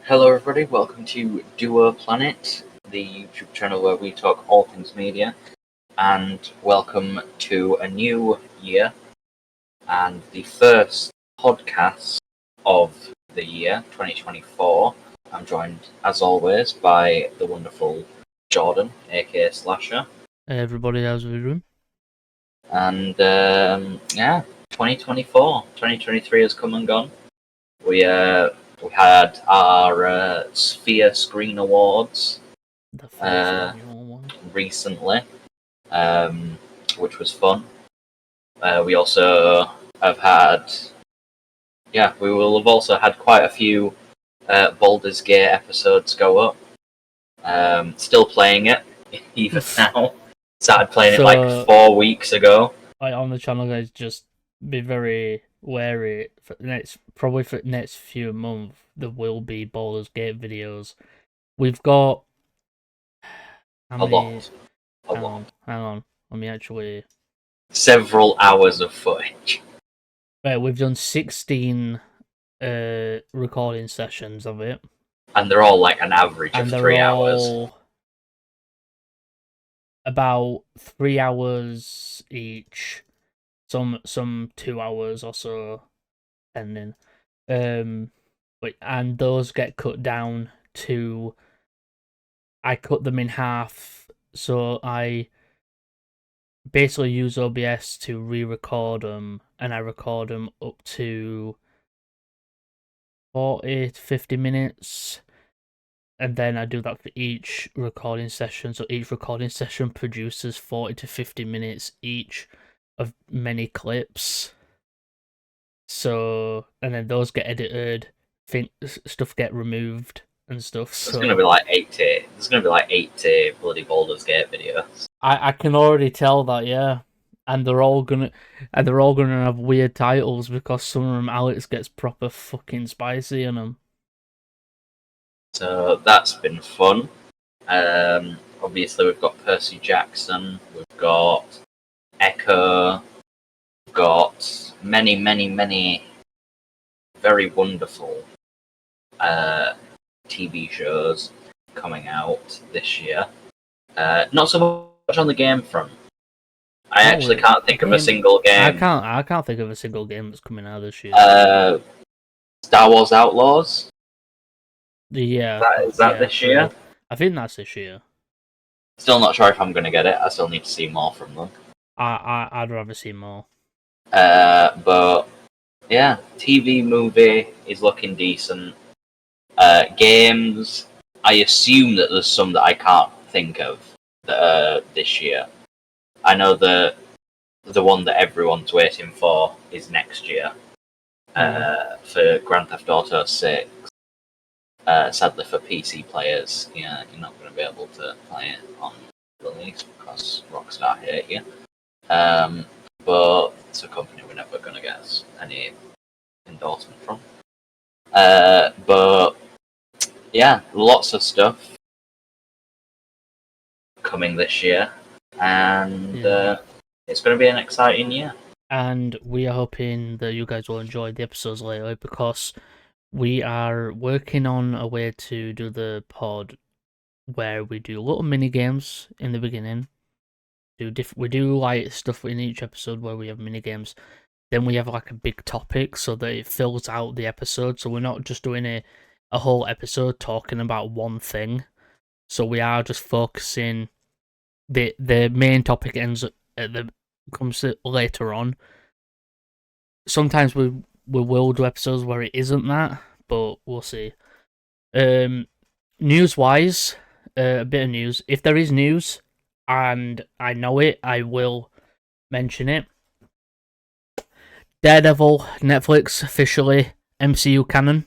Hello, everybody. Welcome to Duo Planet, the YouTube channel where we talk all things media. And welcome to a new year and the first podcast of the year 2024. I'm joined, as always, by the wonderful Jordan, aka Slasher. Hey everybody, how's we doing? And 2024, 2023 has come and gone. We had our Sphere Screen Awards The first annual one. recently, which was fun. We also have had, we will have also had quite a few Baldur's Gate episodes go up. Still playing it, even now. Started playing it like 4 weeks ago. On the channel, guys, just be very wary for the next few months. There will be Baldur's Gate videos. We've got A lot. Hang on. Let me actually. Several hours of footage. Right, we've done 16 recording sessions of it, and they're all like an average of 3 hours. About 3 hours each. Some 2 hours or so, depending. And those get cut down to. I cut them in half, so I basically use OBS to re-record them, and I record them up to 40 to 50 minutes, and then I do that for each recording session. So each recording session produces 40 to 50 minutes each of many clips. So, and then those get edited, stuff get removed and stuff. So there's gonna be like 80. There's gonna be like 80 bloody Baldur's Gate videos. I can already tell that, yeah. And they're all gonna have weird titles because some of them Alex gets proper fucking spicy in them. So that's been fun. Obviously we've got Percy Jackson, we've got Echo, we've got many very wonderful TV shows coming out this year. Not so much on the game front. I actually can't think of a single game. I can't think of a single game that's coming out this year. Star Wars Outlaws. Yeah, is that this year? I think that's this year. Still not sure if I'm gonna get it. I still need to see more from them. I'd rather see more. But yeah, TV movie is looking decent. Games, I assume that there's some that I can't think of that are this year. I know the one that everyone's waiting for is next year. For Grand Theft Auto 6. Sadly for PC players, you're not going to be able to play it on release because Rockstar hate you. But it's a company we're never going to get any endorsement from. But yeah, lots of stuff coming this year, and it's going to be an exciting year. And we are hoping that you guys will enjoy the episodes later because we are working on a way to do the pod where we do little mini games in the beginning. We do like stuff in each episode where we have mini games. Then we have like a big topic so that it fills out the episode. So we're not just doing a whole episode talking about one thing. So we are just focusing. The main topic comes later on. Sometimes we will do episodes where it isn't that, but we'll see. News-wise, a bit of news. If there is news, and I know it, I will mention it. Daredevil, Netflix, officially MCU canon.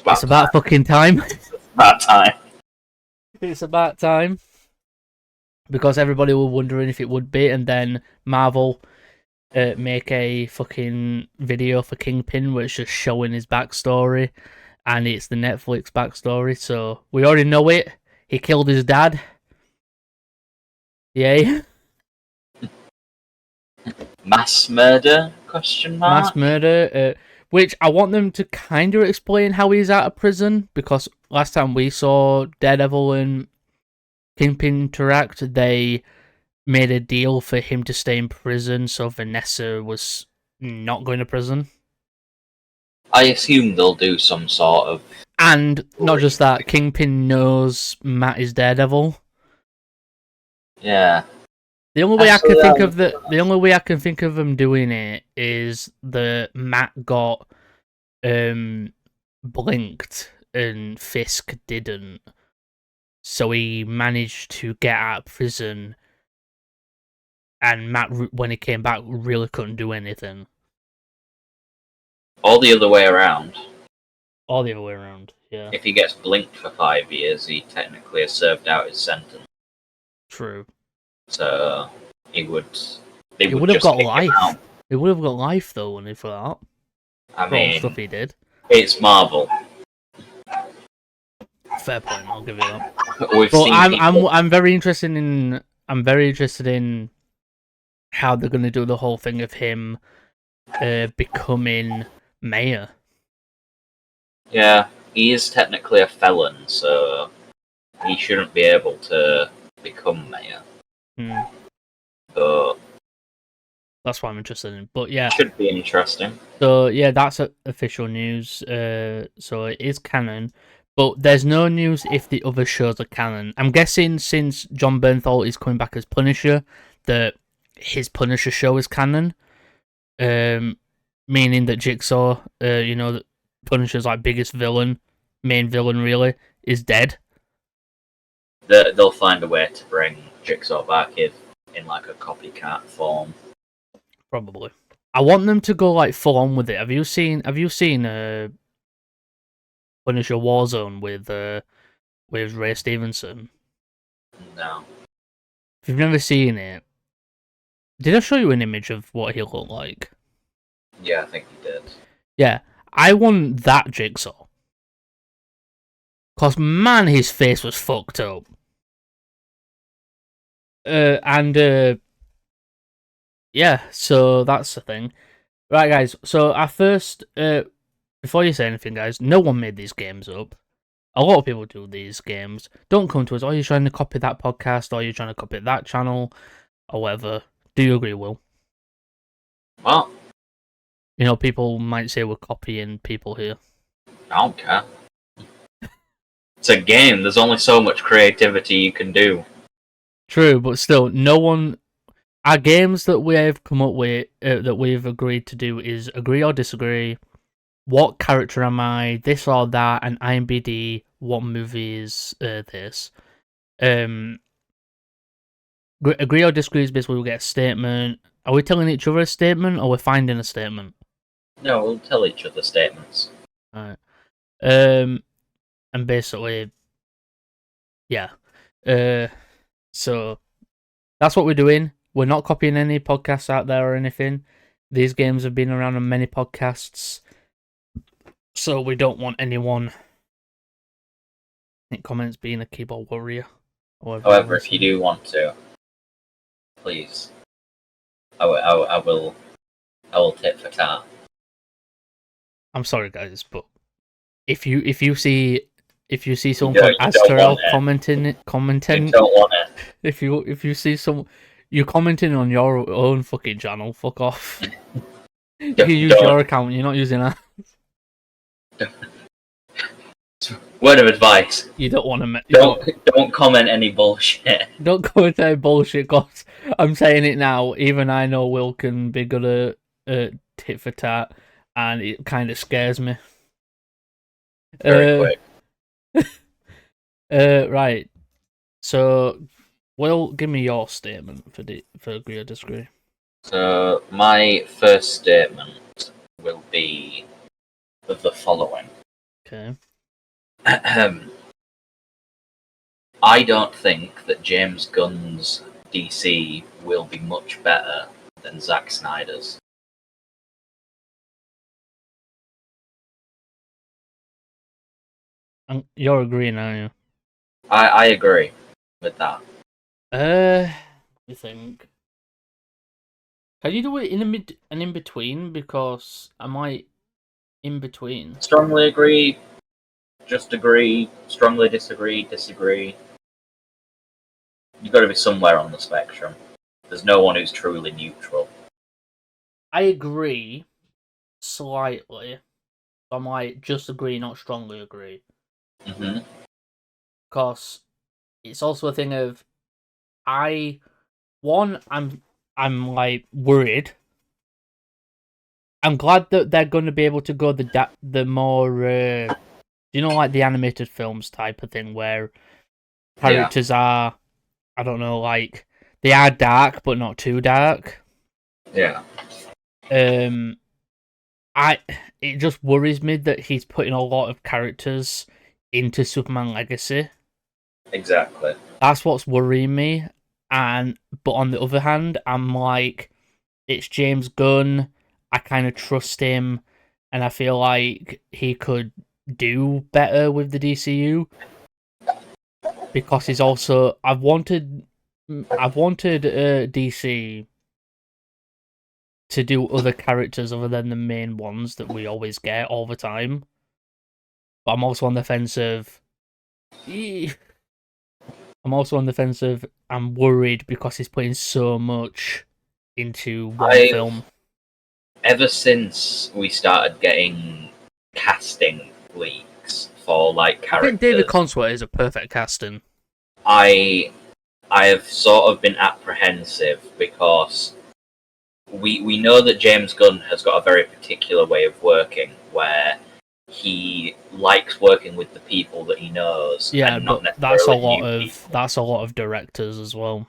It's about fucking time. It's about time. It's about time. Because everybody were wondering if it would be, and then Marvel make a fucking video for Kingpin which is showing his backstory, and it's the Netflix backstory, so we already know it. He killed his dad. Yay. Mass murder? Question mark? Mass murder. Which I want them to kind of explain how he's out of prison, because last time we saw Daredevil and Kingpin interact, they made a deal for him to stay in prison, so Vanessa was not going to prison. I assume they'll do some sort of... And not just that, Kingpin knows Matt is Daredevil. Yeah. The only way I can think of them doing it is that Matt got blinked and Fisk didn't, so he managed to get out of prison. And Matt, when he came back, really couldn't do anything. Or the other way around. All the other way around, yeah. If he gets blinked for 5 years, he technically has served out his sentence. True. So he would. He would have got life. He would have got life though, wouldn't he, for that? I For all the mean, stuff he did. it's Marvel. Fair point. I'll give you that. We've But seen I'm very interested in how they're gonna do the whole thing of him becoming mayor. Yeah, he is technically a felon, so he shouldn't be able to become mayor. But that's what I'm interested in. But yeah, should be interesting. So yeah, that's official news. So it is canon, but there's no news if the other shows are canon. I'm guessing since John Bernthal is coming back as Punisher, that his Punisher show is canon. Meaning that Jigsaw, that Punisher's like biggest villain, main villain really, is dead. They'll find a way to bring Jigsaw back in like a copycat form. Probably. I want them to go like full on with it. Have you seen Punisher Warzone with Ray Stevenson? No. If you've never seen it, did I show you an image of what he looked like? Yeah, I think you did. Yeah, I want that Jigsaw. Cause man, his face was fucked up. Yeah, so that's the thing. Right, guys, so our first... before you say anything, guys, no one made these games up. A lot of people do these games. Don't come to us, you're trying to copy that podcast, or you're trying to copy that channel, or whatever. Do you agree, Will? Well... people might say we're copying people here. I don't care. It's a game, there's only so much creativity you can do. True, but still, no one... Our games that we have come up with, that we've agreed to do, is agree or disagree. What character am I? This or that? And IMBD. What movie is this? Agree or disagree is basically we'll get a statement. Are we telling each other a statement, or we're finding a statement? No, we'll tell each other statements. Alright. And basically, yeah. So that's what we're doing. We're not copying any podcasts out there or anything. These games have been around on many podcasts, so we don't want anyone in comments being a keyboard warrior. However, if you do want to, please, I will tit for tat. I'm sorry, guys, but if you see someone called Asterel commenting, you don't want it. If you see some, you're commenting on your own fucking channel. Fuck off. You use your account. You're not using that. Word of advice. You don't want to. Don't comment any bullshit. Don't comment any bullshit, cause I'm saying it now. Even I know Will can be good at tit for tat, and it kind of scares me. Very quick. Right. So, Will, give me your statement for agree or disagree. So, my first statement will be the following. Okay. I don't think that James Gunn's DC will be much better than Zack Snyder's. You're agreeing, aren't you? I agree with that. You think? Can you do it in in between? Because I might in between. Strongly agree, just agree, strongly disagree, disagree. You've got to be somewhere on the spectrum. There's no one who's truly neutral. I agree slightly. I'm like, just agree, not strongly agree. Mm-hmm. Because it's also a thing of, I'm like worried. I'm glad that they're going to be able to go the more, like the animated films type of thing where characters are, I don't know, like they are dark but not too dark. Yeah. It just worries me that he's putting a lot of characters into Superman Legacy. Exactly. That's what's worrying me. But on the other hand, I'm like, it's James Gunn. I kind of trust him, and I feel like he could do better with the DCU because he's also. I've wanted DC to do other characters other than the main ones that we always get all the time. But I'm also on the fence of. I'm worried because he's putting so much into one film. Ever since we started getting casting leaks for like characters, I think David Consworth is a perfect casting. I have sort of been apprehensive because we know that James Gunn has got a very particular way of working where he likes working with the people that he knows. Yeah, and not but that's a people. lot of directors as well.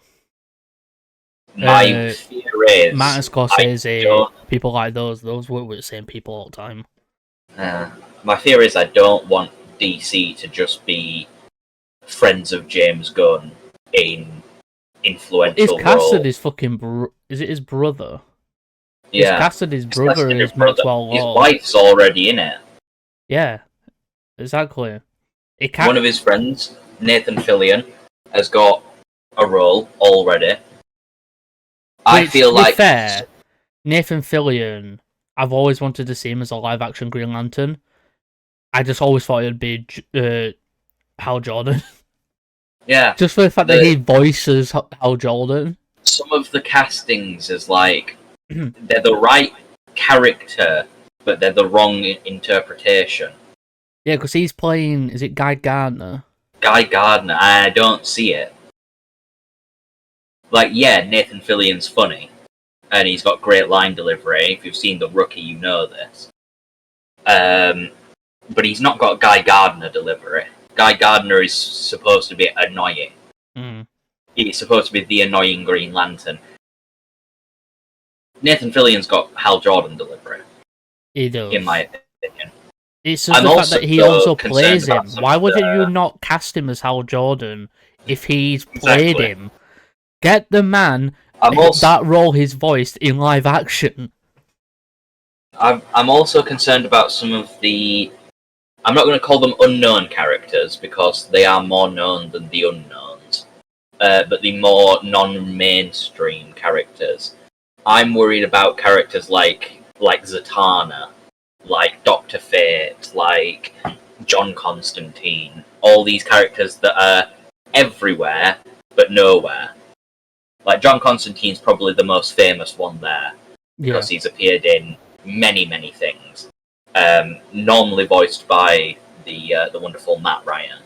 My fear is Martin Scorsese, people like those work with the same people all the time. My fear is I don't want DC to just be friends of James Gunn in influential He's casted roles. his fucking is it his brother? Yeah, he's casted his brother as Maxwell His Lord. wife's already in it. Yeah, exactly. One of his friends, Nathan Fillion, has got a role already. I feel like fair, Nathan Fillion, I've always wanted to see him as a live action Green Lantern. I just always thought it'd be Hal Jordan. Yeah. Just for the fact that he voices Hal Jordan. Some of the castings is like they're the right character, but they're the wrong interpretation. Yeah, because he's playing. Is it Guy Gardner? Guy Gardner. I don't see it. Like, yeah, Nathan Fillion's funny, and he's got great line delivery. If you've seen The Rookie, you know this. But he's not got Guy Gardner delivery. Guy Gardner is supposed to be annoying. Mm. He's supposed to be the annoying Green Lantern. Nathan Fillion's got Hal Jordan delivery. He does. In my opinion. It's just the fact that he also plays him. Why wouldn't you not cast him as Hal Jordan if he's played him? Get the man that role he's voiced in live action. I'm also concerned about some of the... I'm not going to call them unknown characters because they are more known than the unknowns. But the more non-mainstream characters. I'm worried about characters like Zatanna, like Dr. Fate, like John Constantine. All these characters that are everywhere but nowhere. Like John Constantine's probably the most famous one there because he's appeared in many, many things. Normally voiced by the wonderful Matt Ryan.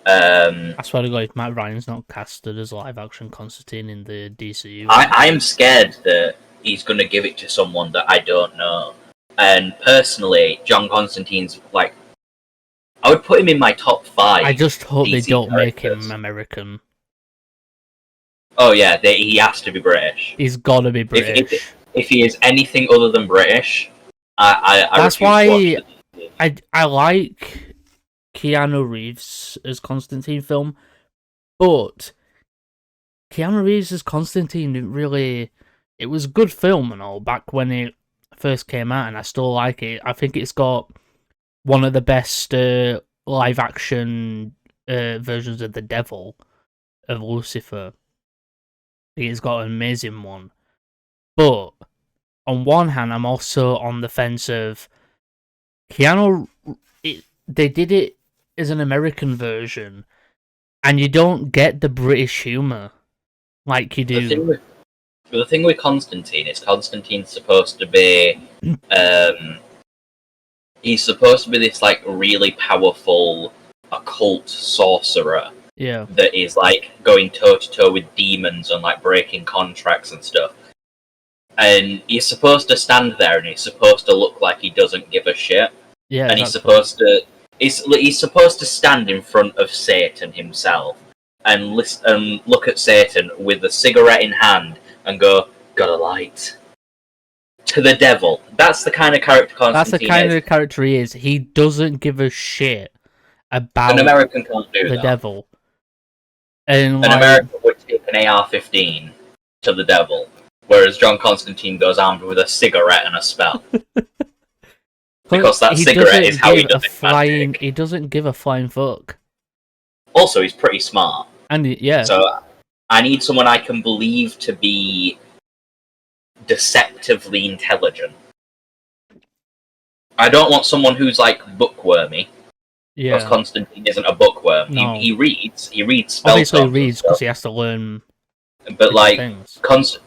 I swear to God, if Matt Ryan's not casted as live-action Constantine in the DCU, I'm scared that he's going to give it to someone that I don't know. And personally, John Constantine's like, I would put him in my top 5. I just hope DC they don't make characters. him American. Oh yeah, he has to be British. He's got to be British. If he is anything other than British, That's why I like Keanu Reeves as Constantine film, but Keanu Reeves as Constantine didn't really... It was a good film and all back when it first came out, and I still like it. I think it's got one of the best live action versions of the Devil, of Lucifer. I think it's got an amazing one. But on one hand, I'm also on the fence of Keanu, they did it as an American version, and you don't get the British humor like you do. The thing with Constantine is Constantine's supposed to be, he's supposed to be this like really powerful occult sorcerer Yeah, that is like going toe to toe with demons and like breaking contracts and stuff. And he's supposed to stand there and he's supposed to look like he doesn't give a shit. yeah, And he's supposed to stand in front of Satan himself and look at Satan with a cigarette in hand and go, "Got a light." To the devil. That's the kind of character Constantine That's the kind is. of character he is. He doesn't give a shit about An American can't do the that. devil. And An American would take an AR-15 to the devil, whereas John Constantine goes armed with a cigarette and a spell. Because that cigarette is how he does it. He doesn't give a flying fuck. Also, he's pretty smart. And yeah. So I need someone I can believe to be deceptively intelligent. I don't want someone who's like bookwormy. Yeah. Because Constantine isn't a bookworm. No. He reads spell. Obviously he reads because he has to learn. But like things.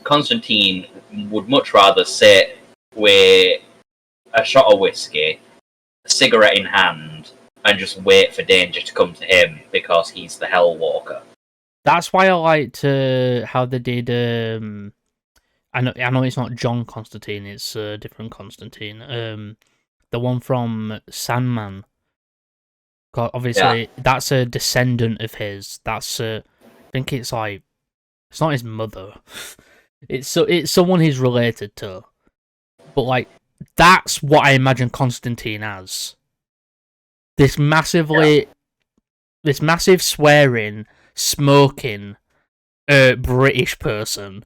Constantine would much rather sit with a shot of whiskey, a cigarette in hand, and just wait for danger to come to him because he's the Hell Walker. That's why I liked how they did. I know it's not John Constantine; it's a different Constantine. The one from Sandman. Obviously, that's a descendant of his. That's I think it's like it's not his mother. It's someone he's related to. But like that's what I imagine Constantine as. This massive swearing, smoking, British person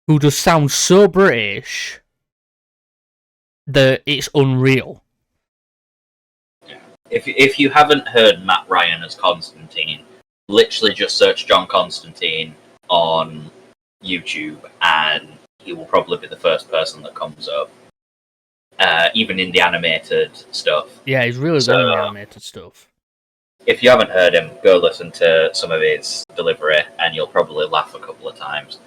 who just sounds so British that it's unreal. If you haven't heard Matt Ryan as Constantine, literally just search John Constantine on YouTube, and he will probably be the first person that comes up. Even in the animated stuff. Yeah, he's really good in the animated stuff. If you haven't heard him, go listen to some of his delivery, and you'll probably laugh a couple of times.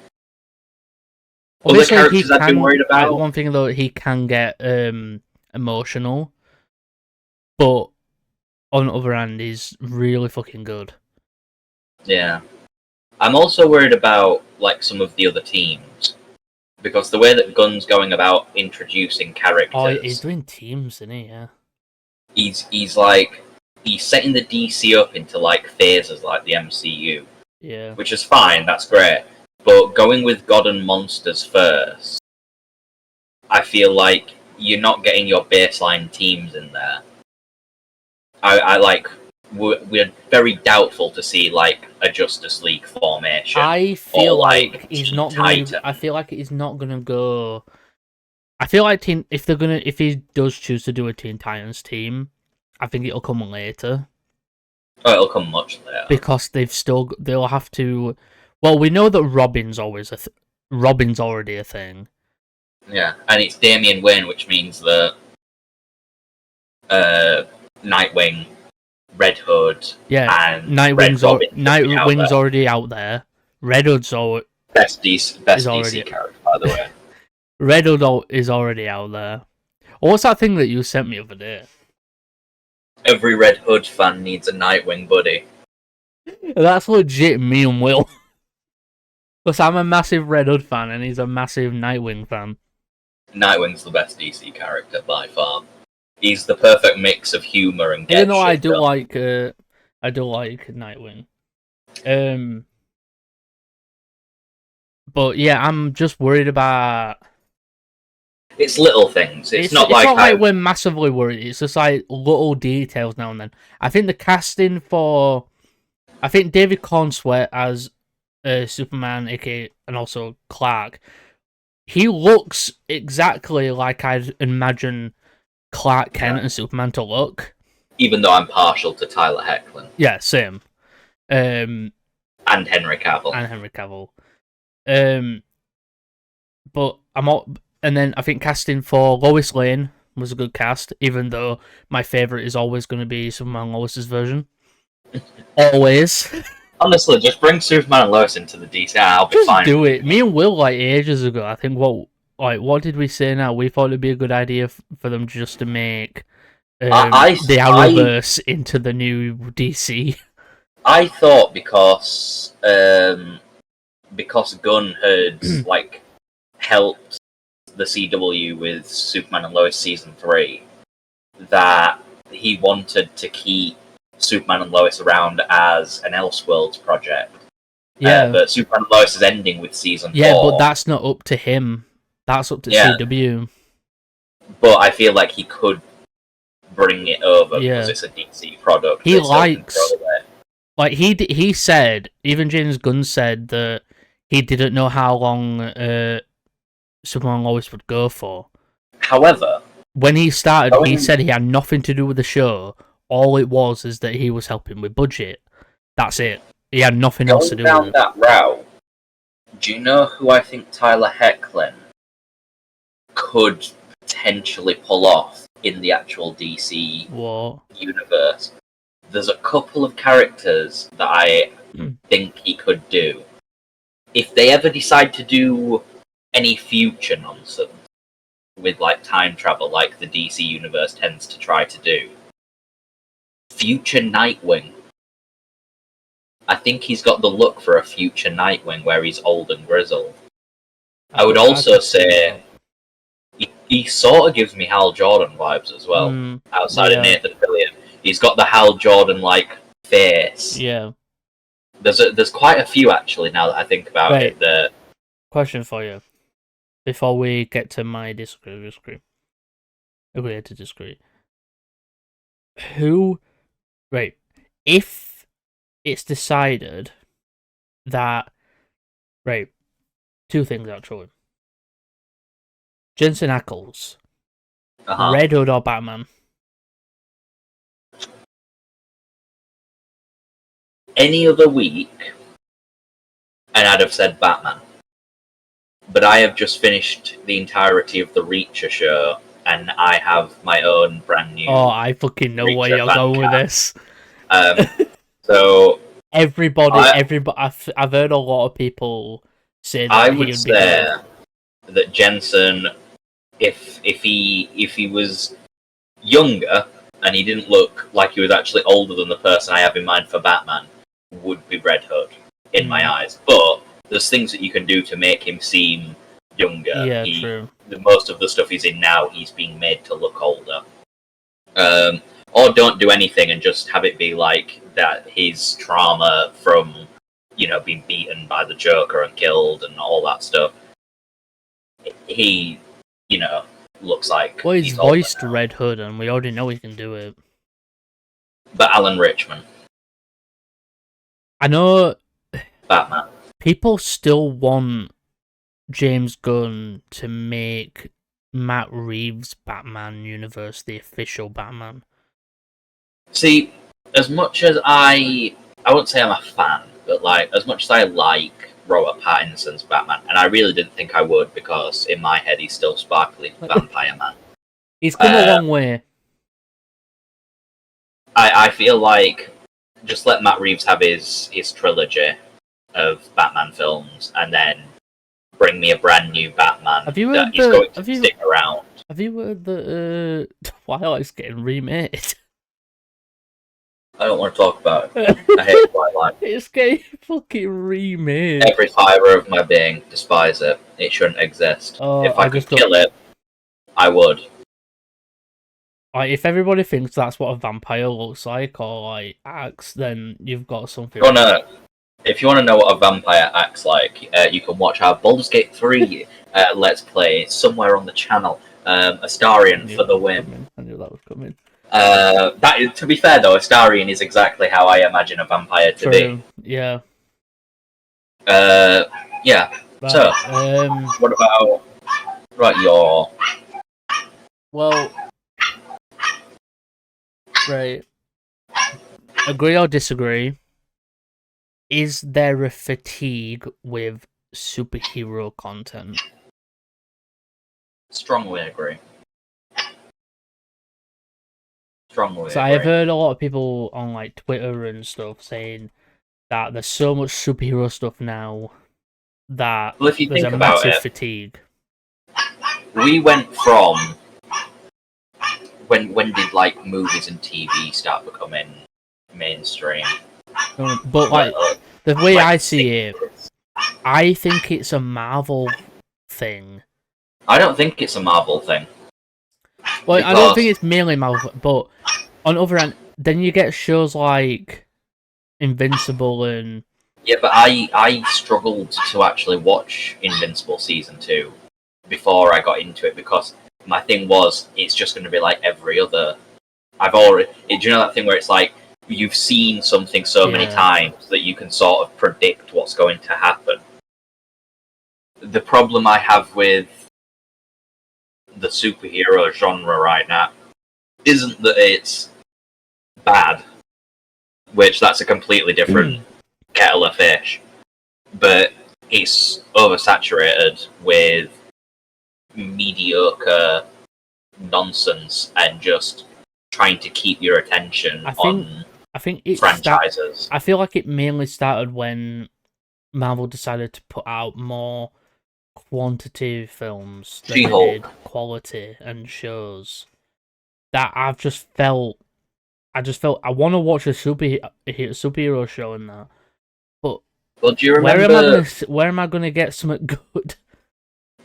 Other characters I've been worried about. One thing though, he can get emotional, but on the other hand, he's really fucking good. Yeah, I'm also worried about like some of the other teams. Because the way that Gunn's going about introducing characters... Oh, he's doing teams, isn't he? Yeah. He's setting the DC up into like phases like the MCU. Yeah. Which is fine, that's great. But going with God and Monsters first, I feel like you're not getting your baseline teams in there. We're very doubtful to see like a Justice League formation. I feel like he's not going to. I feel like he's not going to go. I feel like if he does choose to do a Teen Titans team, I think it'll come later. Oh, it'll come much later because they'll have to. Well, we know that Robin's already a thing. Yeah, and it's Damian Wayne, which means that Nightwing, Red Hood, and Nightwing's already out there. Red Hood's best DC character, by the way. Red Hood is already out there. What's that thing that you sent me the other day? Every Red Hood fan needs a Nightwing buddy. That's legit me and Will. Because I'm a massive Red Hood fan and he's a massive Nightwing fan. Nightwing's the best DC character by far. He's the perfect mix of humor and even though I do like Nightwing. But yeah, I'm just worried about. It's little things. It's not like we're massively worried. It's just like little details now and then. I think the casting for, I think David Cornsweet as Superman, aka, and also Clark. He looks exactly like I'd imagine Clark Kent and Superman to look. Even though I'm partial to Tyler Hoechlin. Yeah, same. And Henry Cavill. But I'm all, and then I think casting for Lois Lane was a good cast, even though my favorite is always going to be Superman and Lois's version. Always. Honestly, just bring Superman and Lois into the DC. I'll be Just fine. do it. Me and Will, like, ages ago, I think, what did we say now? We thought it'd be a good idea for them just to make the Arrowverse into the new DC. I thought because Gunn had like helped the CW with Superman and Lois season 3, that he wanted to keep Superman and Lois around as an Elseworlds project. Yeah, but Superman and Lois is ending with season 4. Yeah, but that's not up to him. That's up to CW. But I feel like he could bring it over because it's a DC product. He likes, like he said, even James Gunn said that he didn't know how long Superman and Lois would go for. However, when he started, he said he had nothing to do with the show. All it was is that he was helping with budget. That's it. He had nothing else to do with it. That route, do you know who I think Tyler Hoechlin could potentially pull off in the actual DC universe? There's a couple of characters that I think he could do. If they ever decide to do any future nonsense with like time travel, like the DC universe tends to try to do, future Nightwing. I think he's got the look for a future Nightwing where he's old and grizzled. I would also say he sort of gives me Hal Jordan vibes as well. Outside of Nathan Fillion, he's got the Hal Jordan like face. Yeah. There's quite a few actually now that I think about it. Question for you before we get to my disagree. Agree to disagree. If it's decided that two things actually. Jensen Ackles, Red Hood or Batman? Any other week, and I'd have said Batman. But I have just finished the entirety of the Reacher show, and I have my own brand new. Oh, I fucking know where you're going with this. So everybody, I've heard a lot of people say that I would say that Jensen, if he was younger and he didn't look like he was actually older than the person I have in mind for Batman, would be Red Hood in my eyes. But there's things that you can do to make him seem younger. Yeah, true. Most of the stuff he's in now, he's being made to look older. Or don't do anything and just have it be like that his trauma from, being beaten by the Joker and killed and all that stuff. He, looks like. Well, he's voiced Red Hood, and we already know he can do it. But Alan Rickman. I know. Batman. People still want James Gunn to make Matt Reeves' Batman universe the official Batman. See, as much as I wouldn't say I'm a fan, but as much as I like Robert Pattinson's Batman, and I really didn't think I would, because in my head he's still sparkly vampire man. He's come a long way. I feel like just let Matt Reeves have his trilogy of Batman films, and then bring me a brand new Batman that he's going to stick around. Have you heard that Twilight's getting remade? I don't want to talk about it. I hate Twilight. It's getting fucking remade. Every fibre of my being despise it. It shouldn't exist. If I could kill it, I would. If everybody thinks that's what a vampire looks like, or acts, then you've got something. If you want to know what a vampire acts like, you can watch our Baldur's Gate 3 Let's Play somewhere on the channel. Astarion for the win. I knew that was coming. To be fair though, Astarion is exactly how I imagine a vampire to be. Yeah. Yeah. Right, so, what about your? Well, right. Agree or disagree? Is there a fatigue with superhero content? Strongly agree. Strongly So I've agree. heard a lot of people on like Twitter and stuff saying that there's so much superhero stuff now that Well, if you there's a think about massive it, fatigue. we went from when did like movies and TV start becoming mainstream? But like the way Like I see it, 60s. I think it's a Marvel thing. I don't think it's a Marvel thing. Well, I don't think Because it's mainly Marvel, but on the other hand, then you get shows like Invincible and yeah, but I struggled to actually watch Invincible season 2 before I got into it because my thing was it's just going to be like every other. Do you know that thing where it's like you've seen something so many Yeah. times that you can sort of predict what's going to happen. The problem I have with the superhero genre right now isn't that it's bad, which that's a completely different kettle of fish, but it's oversaturated with mediocre nonsense and just trying to keep your attention on I think it franchises. I feel like it mainly started when Marvel decided to put out more quantity films than they She-Hulk. did quality and shows. That I just felt I want to watch a superhero show in that, but Well, do you where remember? am I gonna get something good?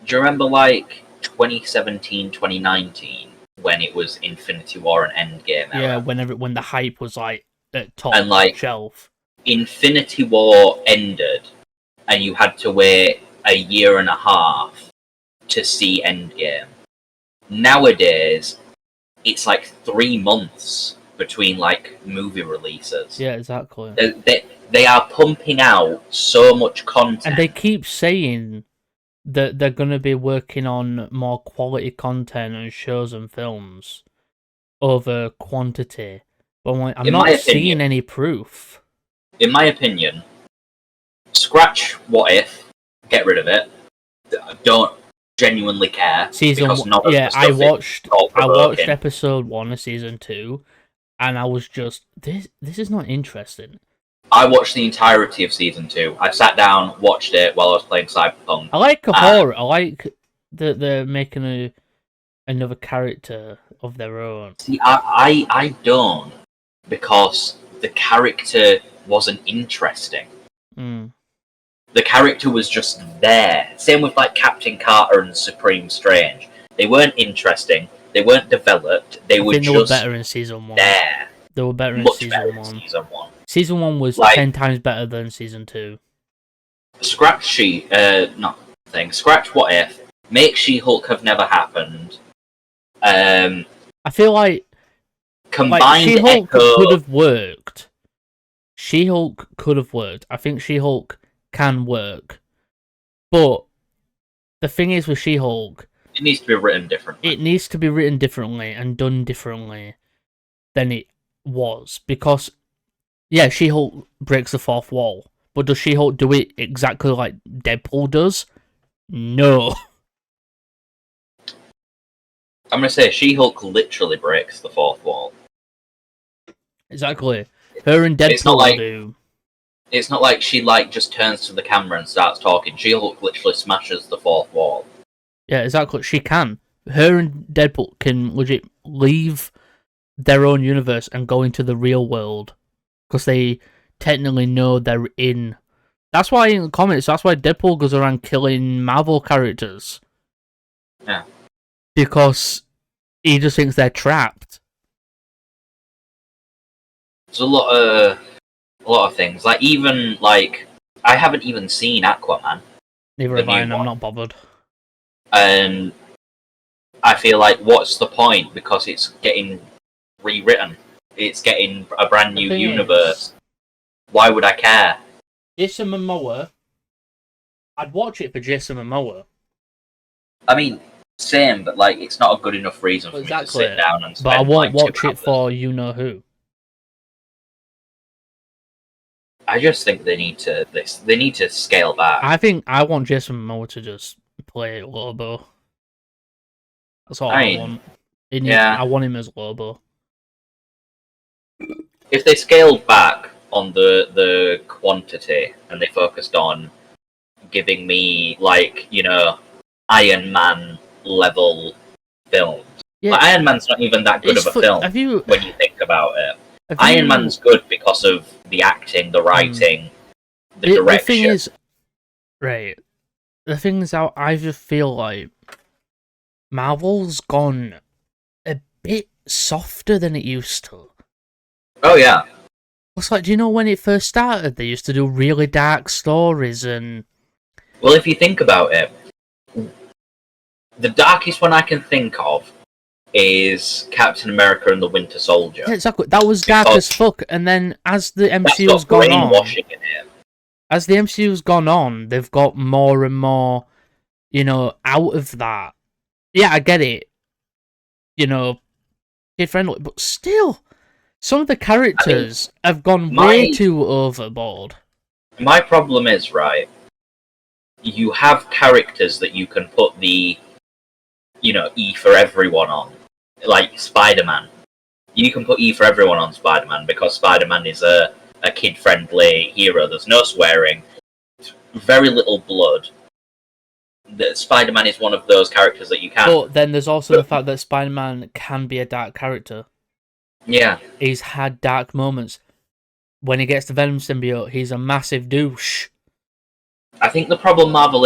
Do you remember like 2017, 2019 when it was Infinity War and Endgame Yeah, era? when the hype was like at top And like shelf. Infinity War ended, and you had to wait a year and a half to see Endgame. Nowadays, it's like 3 months between like movie releases. Yeah, exactly. They are pumping out so much content, And they keep saying that they're going to be working on more quality content and shows and films over quantity. But I'm In not my seeing opinion, any proof. in my opinion, scratch What If, get rid of it. Don't genuinely care because none of the stuff I is watched thought-provoking. episode 1 of season 2, and I was just this is not interesting. I watched the entirety of season 2. I sat down, watched it while I was playing Cyberpunk. I like horror. I like that they're making another character of their own. See, I don't, because the character wasn't interesting. Mm. The character was just there. Same with like Captain Carter and Supreme Strange. They weren't interesting. They weren't developed. They were They were just better in season 1. there. They were better in Much season better 1. in season 1. Season 1 was Like, 10 times better than season 2. Scratch What If. Make She-Hulk have never happened. I feel like Combined She-Hulk Echo. could have worked. She-Hulk could have worked. I think She-Hulk can work. But the thing is with She-Hulk, It needs to be written differently. it needs to be written differently and done differently than it was. Because, yeah, She-Hulk breaks the fourth wall. But does She-Hulk do it exactly like Deadpool does? No. I'm gonna say She-Hulk literally breaks the fourth wall. Exactly. Her and Deadpool It's not like- do. It's not like she like just turns to the camera and starts talking. She-Hulk literally smashes the fourth wall. Yeah, exactly. She can. Her and Deadpool can legit leave their own universe and go into the real world because they technically know they're in. That's why in the comics, that's why Deadpool goes around killing Marvel characters. Yeah. Because he just thinks they're trapped. There's a lot of things. Like even like I haven't even seen Aquaman, Neither The have I, new and I'm one. not bothered. and I feel like what's the point because it's getting rewritten. It's getting a brand new thing universe. Why would I care? Jason Momoa, I'd watch it for Jason Momoa. I mean, same, but like it's not a good enough reason for me to Exactly. sit down and spend But I won't like, watch 2 it hours. for you know who. I just think they need to scale back. I think I want Jason Momoa to just play Lobo. That's all I I mean, want. yeah. I want him as Lobo. if they scaled back on the quantity and they focused on giving me like Iron Man level films. Yeah, Like, Iron Man's not even that good of a film when you think about it. Iron Man's good because of the acting, the writing, the direction. The thing is, right? The thing is, I just feel like Marvel's gone a bit softer than it used to. Oh yeah. It's like, do you know when it first started, they used to do really dark stories and... Well, if you think about it, the darkest one I can think of is Captain America and the Winter Soldier. Yeah, exactly. That was dark as fuck, and then as the MCU's gone on, they've got more and more, out of that. Yeah, I get it. Kid friendly, but still, some of the characters have gone way too overboard. My problem is, right, you have characters that you can put the, E for everyone on. Like Spider-Man. You can put E for everyone on Spider-Man because Spider-Man is a kid-friendly hero. There's no swearing, very little blood. Spider-Man is one of those characters that you can. But then there's also the fact that Spider-Man can be a dark character. Yeah. He's had dark moments. When he gets the Venom symbiote, he's a massive douche. I think the problem Marvel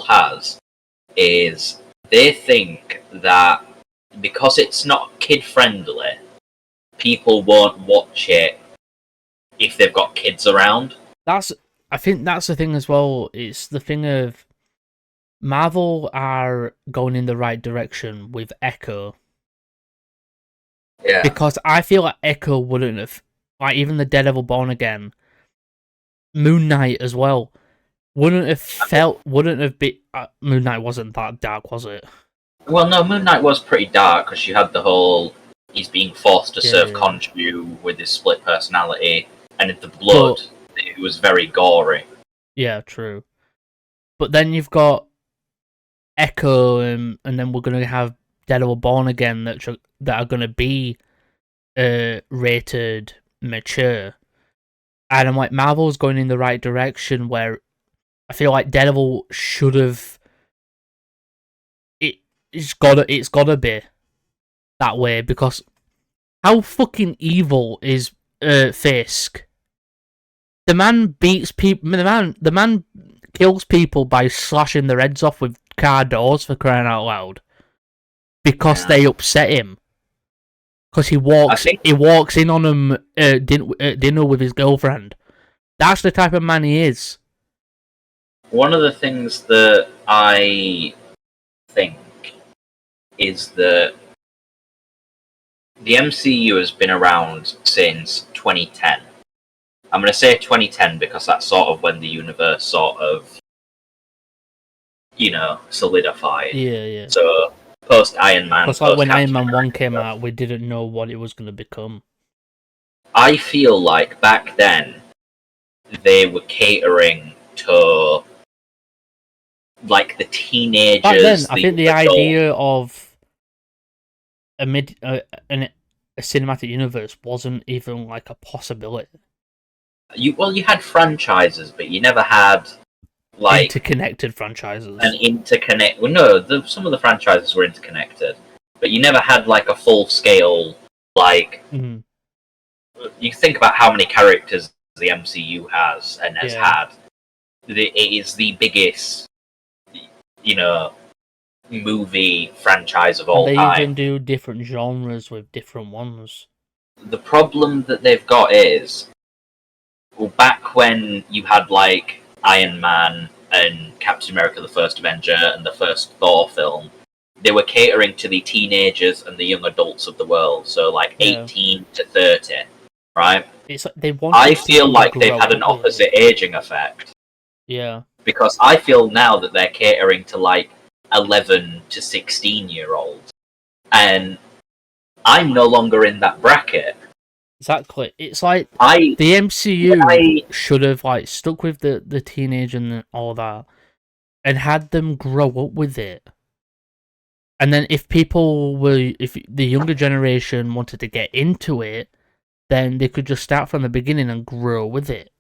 has is they think that because it's not kid-friendly, people won't watch it if they've got kids around. I think that's the thing as well. It's the thing of Marvel are going in the right direction with Echo. Yeah. Because I feel like Echo wouldn't have, like even the Daredevil Born Again, Moon Knight as well, wouldn't have been. Moon Knight wasn't that dark, was it? Well, no, Moon Knight was pretty dark because you had the whole he's being forced to serve Khonshu with his split personality, and the blood. It was very gory. Yeah, true. But then you've got Echo, and then we're going to have Daredevil Born Again that are going to be rated mature. And I'm like, Marvel's going in the right direction where I feel like Daredevil should have... It's gotta be that way, because how fucking evil is Fisk? The man beats people. The man kills people by slashing their heads off with car doors, for crying out loud, because they upset him. Because he walks in on them at dinner with his girlfriend. That's the type of man he is. One of the things that I think is that the MCU has been around since 2010. I'm going to say 2010 because that's sort of when the universe sort of, solidified. Yeah. So, post Iron Man. Because like when Iron Man 1 came out, we didn't know what it was going to become. I feel like back then, they were catering to, like, the teenagers. Back then, I think the idea of a cinematic universe wasn't even, like, a possibility. You had franchises, but you never had like interconnected franchises. Well, no, some of the franchises were interconnected, but you never had like a full scale like. Mm-hmm. You think about how many characters the MCU has and has had. It is the biggest, movie franchise of all time. They even do different genres with different ones. The problem that they've got is. Well, back when you had, like, Iron Man and Captain America the First Avenger and the first Thor film, they were catering to the teenagers and the young adults of the world, so, like, 18 to 30, right? It's like I feel like they've had an opposite aging effect. Yeah. Because I feel now that they're catering to, like, 11 to 16-year-olds. And I'm no longer in that bracket. Exactly. It's like the MCU should have like stuck with the teenage and all that, and had them grow up with it. And then if the younger generation wanted to get into it, then they could just start from the beginning and grow with it.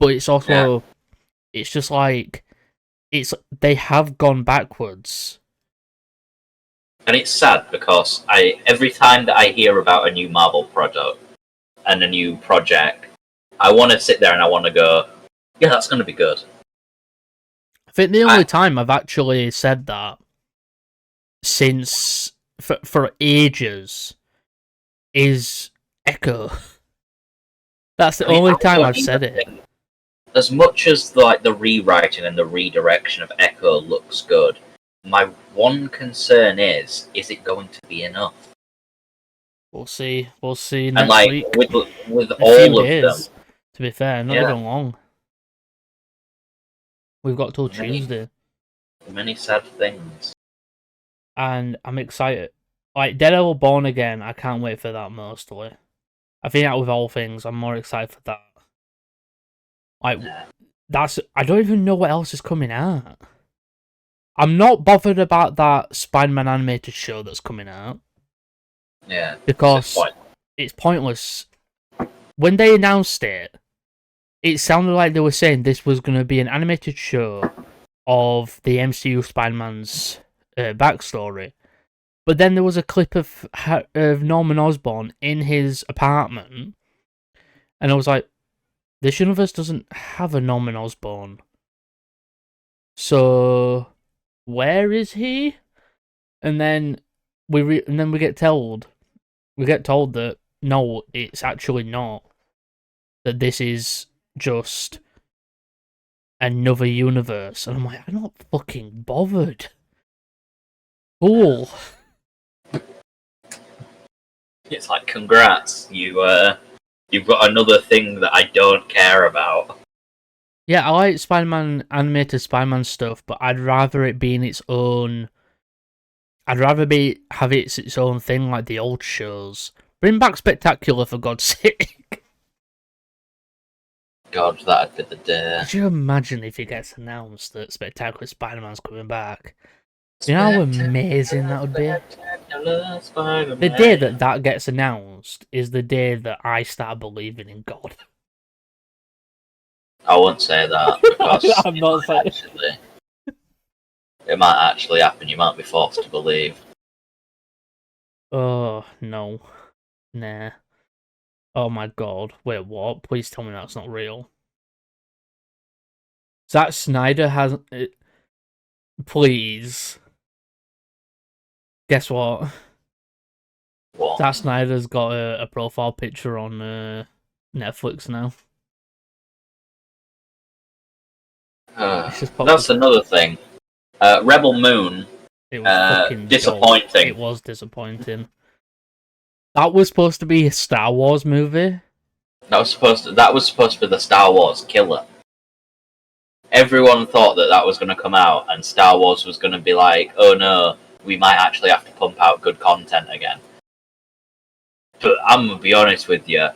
But it's also, it's just like, they have gone backwards. And it's sad because every time that I hear about a new Marvel product and a new project, I want to sit there and I want to go, yeah, that's going to be good. I think the only time I've actually said that since for ages is Echo. That's the only time I've said it. As much as the rewriting and the redirection of Echo looks good, my one concern is it going to be enough? We'll see. We'll see next week. With all of them, to be fair, not even long. We've got till Tuesday. Many sad things. And I'm excited. Like Daredevil Born Again, I can't wait for that mostly. I think out of all things, I'm more excited for that. Like I don't even know what else is coming out. I'm not bothered about that Spider-Man animated show that's coming out. Yeah. Because it's pointless. When they announced it, it sounded like they were saying this was going to be an animated show of the MCU Spider-Man's backstory. But then there was a clip of Norman Osborn in his apartment. And I was like, this universe doesn't have a Norman Osborn. So, where is he? And then we get told that no, it's actually not. That this is just another universe. And I'm like, I'm not fucking bothered. Cool. It's like, congrats, you've got another thing that I don't care about. Yeah, I like Spider-Man, animated Spider-Man stuff, but I'd rather it be in its own. I'd rather have its own thing like the old shows. Bring back Spectacular, for God's sake. God, that'd be the day. Could you imagine if it gets announced that Spectacular Spider-Man's coming back? You know how amazing that would be? The day that gets announced is the day that I start believing in God. I won't say that, because I'm not saying it might actually happen. You might be forced to believe. Oh, no. Nah. Oh my God. Wait, what? Please tell me that's not real. Zack Snyder has... Please. Guess what? What? Zack Snyder's got a profile picture on Netflix now. That's another thing. Rebel Moon. It was fucking disappointing. Dull. It was disappointing. That was supposed to be a Star Wars movie. That was supposed to be the Star Wars killer. Everyone thought that was going to come out, and Star Wars was going to be like, oh no, we might actually have to pump out good content again. But I'm going to be honest with you,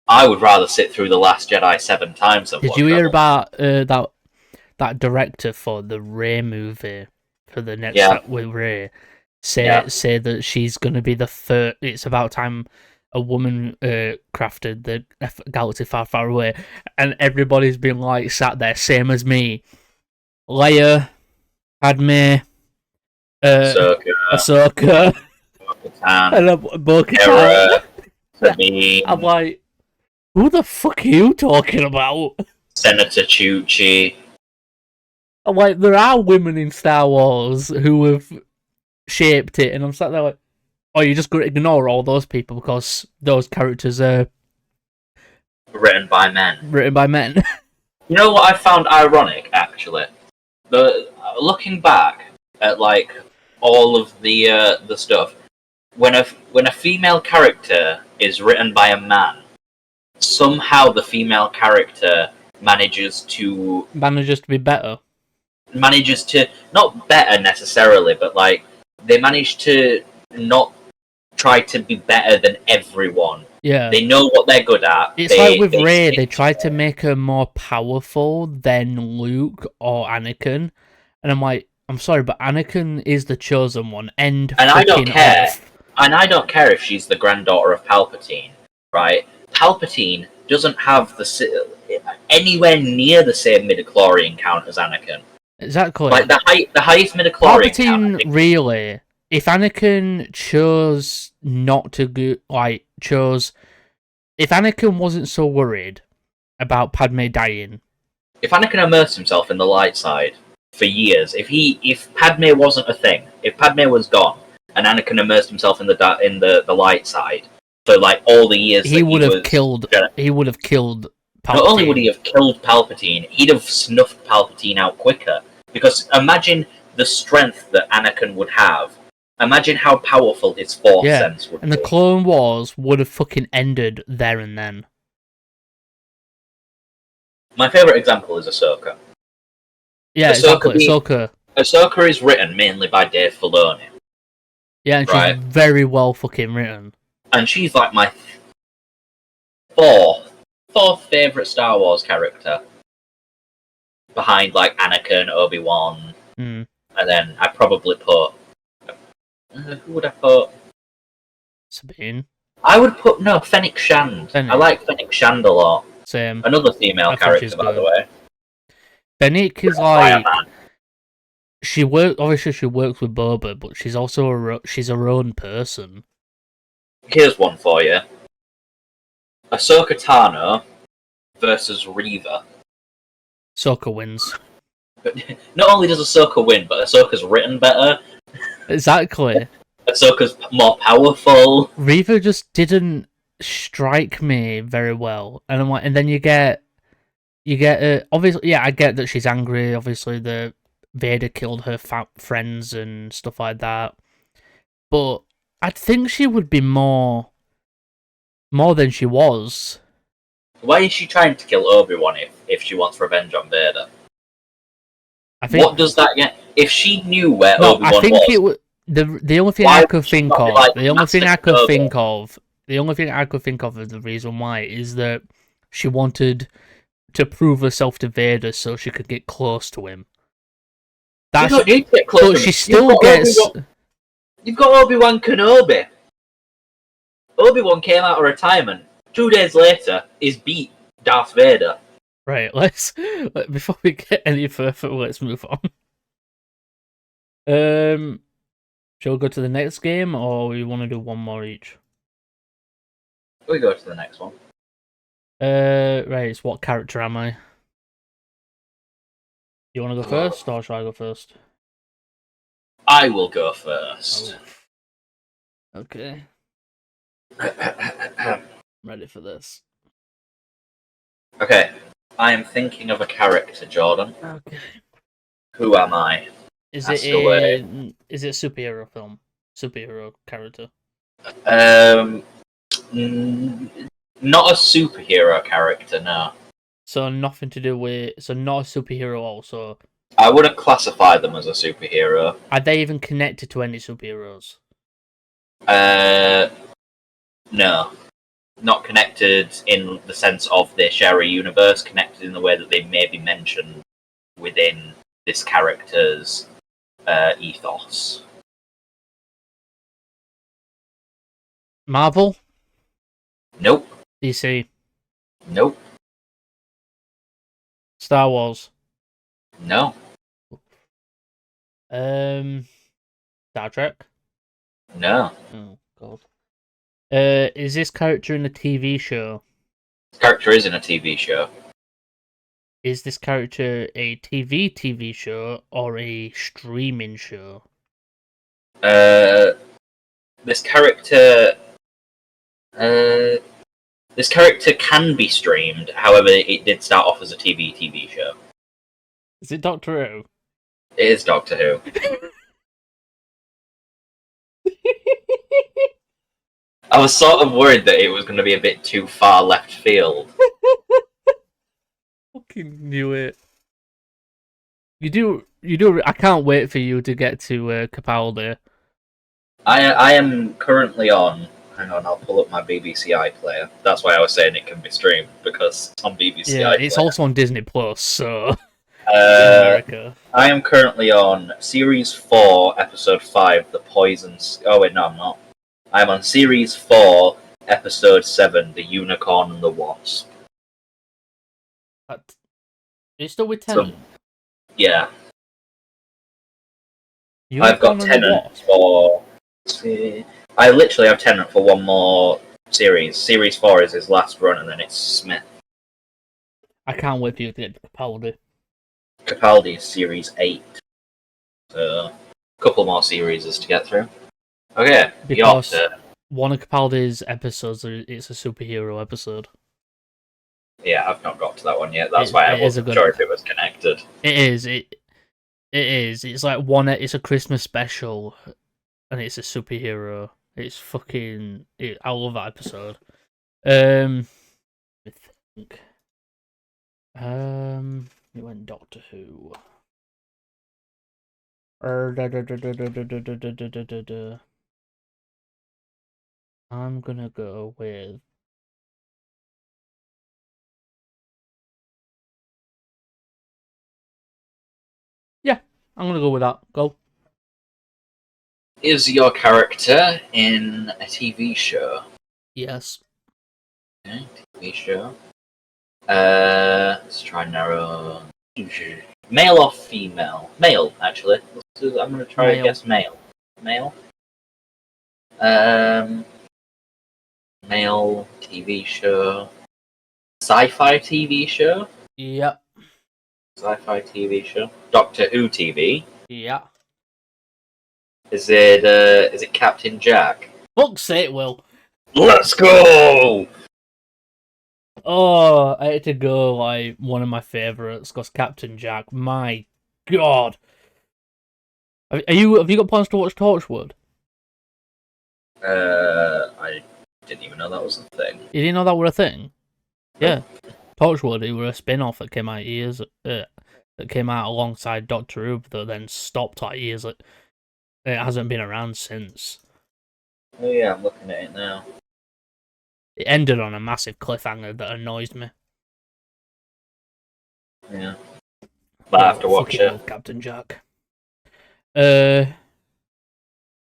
I would rather sit through The Last Jedi 7 times than Did you hear about that director for the Rey movie, for the next with Rey, say that she's going to be the first... It's about time a woman crafted the galaxy far, far away, and everybody's been like sat there, same as me. Leia, Padme, Ahsoka, and Bo-Katan. I'm like, who the fuck are you talking about? Senator Chuchi. I'm like, there are women in Star Wars who have shaped it, and I'm sat there like, oh, you're just going to ignore all those people because those characters are written by men. You know what I found ironic, actually? Looking back at like all of the stuff, when a female character is written by a man, somehow the female character manages to be better. Manages to not better necessarily, but like they manage to not try to be better than everyone. Yeah. They know what they're good at. It's like with Rey, they try to make her more powerful than Luke or Anakin. And I'm like, I'm sorry, but Anakin is the chosen one. End And I don't fucking care. off. And I don't care if she's the granddaughter of Palpatine, right? Palpatine doesn't have anywhere near the same midichlorian count as Anakin. Exactly. Like the highest midichlorian Palpatine count. really. If Anakin chose not to go, if Anakin wasn't so worried about Padme dying, If Anakin immersed himself in the light side for years, if Padme wasn't a thing, if Padme was gone, and Anakin immersed himself in the light side for like all the years he would have killed. Jedi, he would have killed Palpatine. Not only would he have killed Palpatine, he'd have snuffed Palpatine out quicker. Because imagine the strength that Anakin would have. Imagine how powerful his Force sense would be. And the Clone Wars would have fucking ended there and then. My favourite example is Ahsoka. Yeah, exactly. Ahsoka is written mainly by Dave Filoni. Yeah, and she's very well fucking written. And she's like my fourth favourite Star Wars character. Behind like Anakin, Obi-Wan. Mm. And then I probably put... who would I put? Sabine. I would put... No, Fennec Shand. I like Fennec Shand a lot. Same. Another female character, by the way. Fennec is like... Obviously she works with Boba, but she's also she's her own person. Here's one for you. Ahsoka Tano versus Reva. Ahsoka wins. Not only does Ahsoka win, but Ahsoka's written better. Exactly. Ahsoka's more powerful. Reva just didn't strike me very well, and I'm like, and then you get obviously, yeah, I get that she's angry. Obviously, the Vader killed her friends and stuff like that, but I think she would be more than she was. Why is she trying to kill Obi-Wan if she wants revenge on Vader? I think, what does that get? If she knew where Obi-Wan was... I think it was... The only thing I could think of... The only thing I could think of as the reason why is that she wanted to prove herself to Vader so she could get close to him. You don't need to get close to him. But she still gets... You've got Obi-Wan Kenobi. Obi-Wan came out of retirement. 2 days later, he's beat Darth Vader. Right, before we get any further, let's move on. Shall we go to the next game, or we want to do one more each? We go to the next one. Right, it's what character am I? You want to go first, or shall I go first? I will go first. Oh. Okay. Ready for this. Okay, I am thinking of a character, Jordan. Okay. Who am I? Is it a superhero film? Superhero character? Not a superhero character, no. So nothing to do with... So not a superhero also? I wouldn't classify them as a superhero. Are they even connected to any superheroes? No. Not connected in the sense of they share a universe, connected in the way that they may be mentioned within this character's ethos. Marvel? Nope. DC? Nope. Star Wars? No. Star Trek? No. Oh, God. Is this character in a TV show? This character is in a TV show. Is this character a TV show or a streaming show? This character can be streamed. However, it did start off as a TV show. Is it Doctor Who? It is Doctor Who. I was sort of worried that it was going to be a bit too far left field. Fucking knew it. You do. I can't wait for you to get to Capaldi. I am currently on. Hang on, I'll pull up my BBC iPlayer. That's why I was saying it can be streamed, because it's on BBC iPlayer. Yeah, it's also on Disney Plus. So America. I am currently on Series 4, Episode 5, The Poisons. Oh, wait, no, I'm not. I'm on Series 4, Episode 7, The Unicorn and the Wasp. Are you still with So, Tennant? yeah. I've Unicorn got and the Tennant Wasp? for. I literally have Tennant for one more series. Series 4 is his last run, and then it's Smith. I can't wait for you to get to Capaldi. Capaldi is Series 8. So, a couple more series to get through. Okay, Because your turn. one of Capaldi's episodes, it's a superhero episode. Yeah, I've not got to that one yet. That's why I it is a wasn't good- sure if it was connected. It is. It is. It's like it's a Christmas special, and it's a superhero. It's fucking. I love that episode. Let me think. It went Doctor Who. I'm gonna go with. Yeah, I'm gonna go with that. Go. Is your character in a TV show? Yes. Okay, TV show. Let's try and narrow. Male or female? Male, actually. I'm gonna try Male. and guess male. Male. Male TV show. Sci-fi TV show. Yep. Sci-fi TV show. Doctor Who TV. Yeah. Is it Captain Jack? Fuck's sake, Will. Let's go! Oh, I had to go like one of my favourites because Captain Jack. My God. Have you got plans to watch Torchwood? I didn't even know that was a thing. You didn't know that were a thing? Yeah. Torchwood, it were a spin-off that came out that came out alongside Doctor Who, that then stopped like years. It hasn't been around since. Oh yeah, I'm looking at it now. It ended on a massive cliffhanger that annoys me. Yeah. But I have to watch Fucking it. love Captain Jack.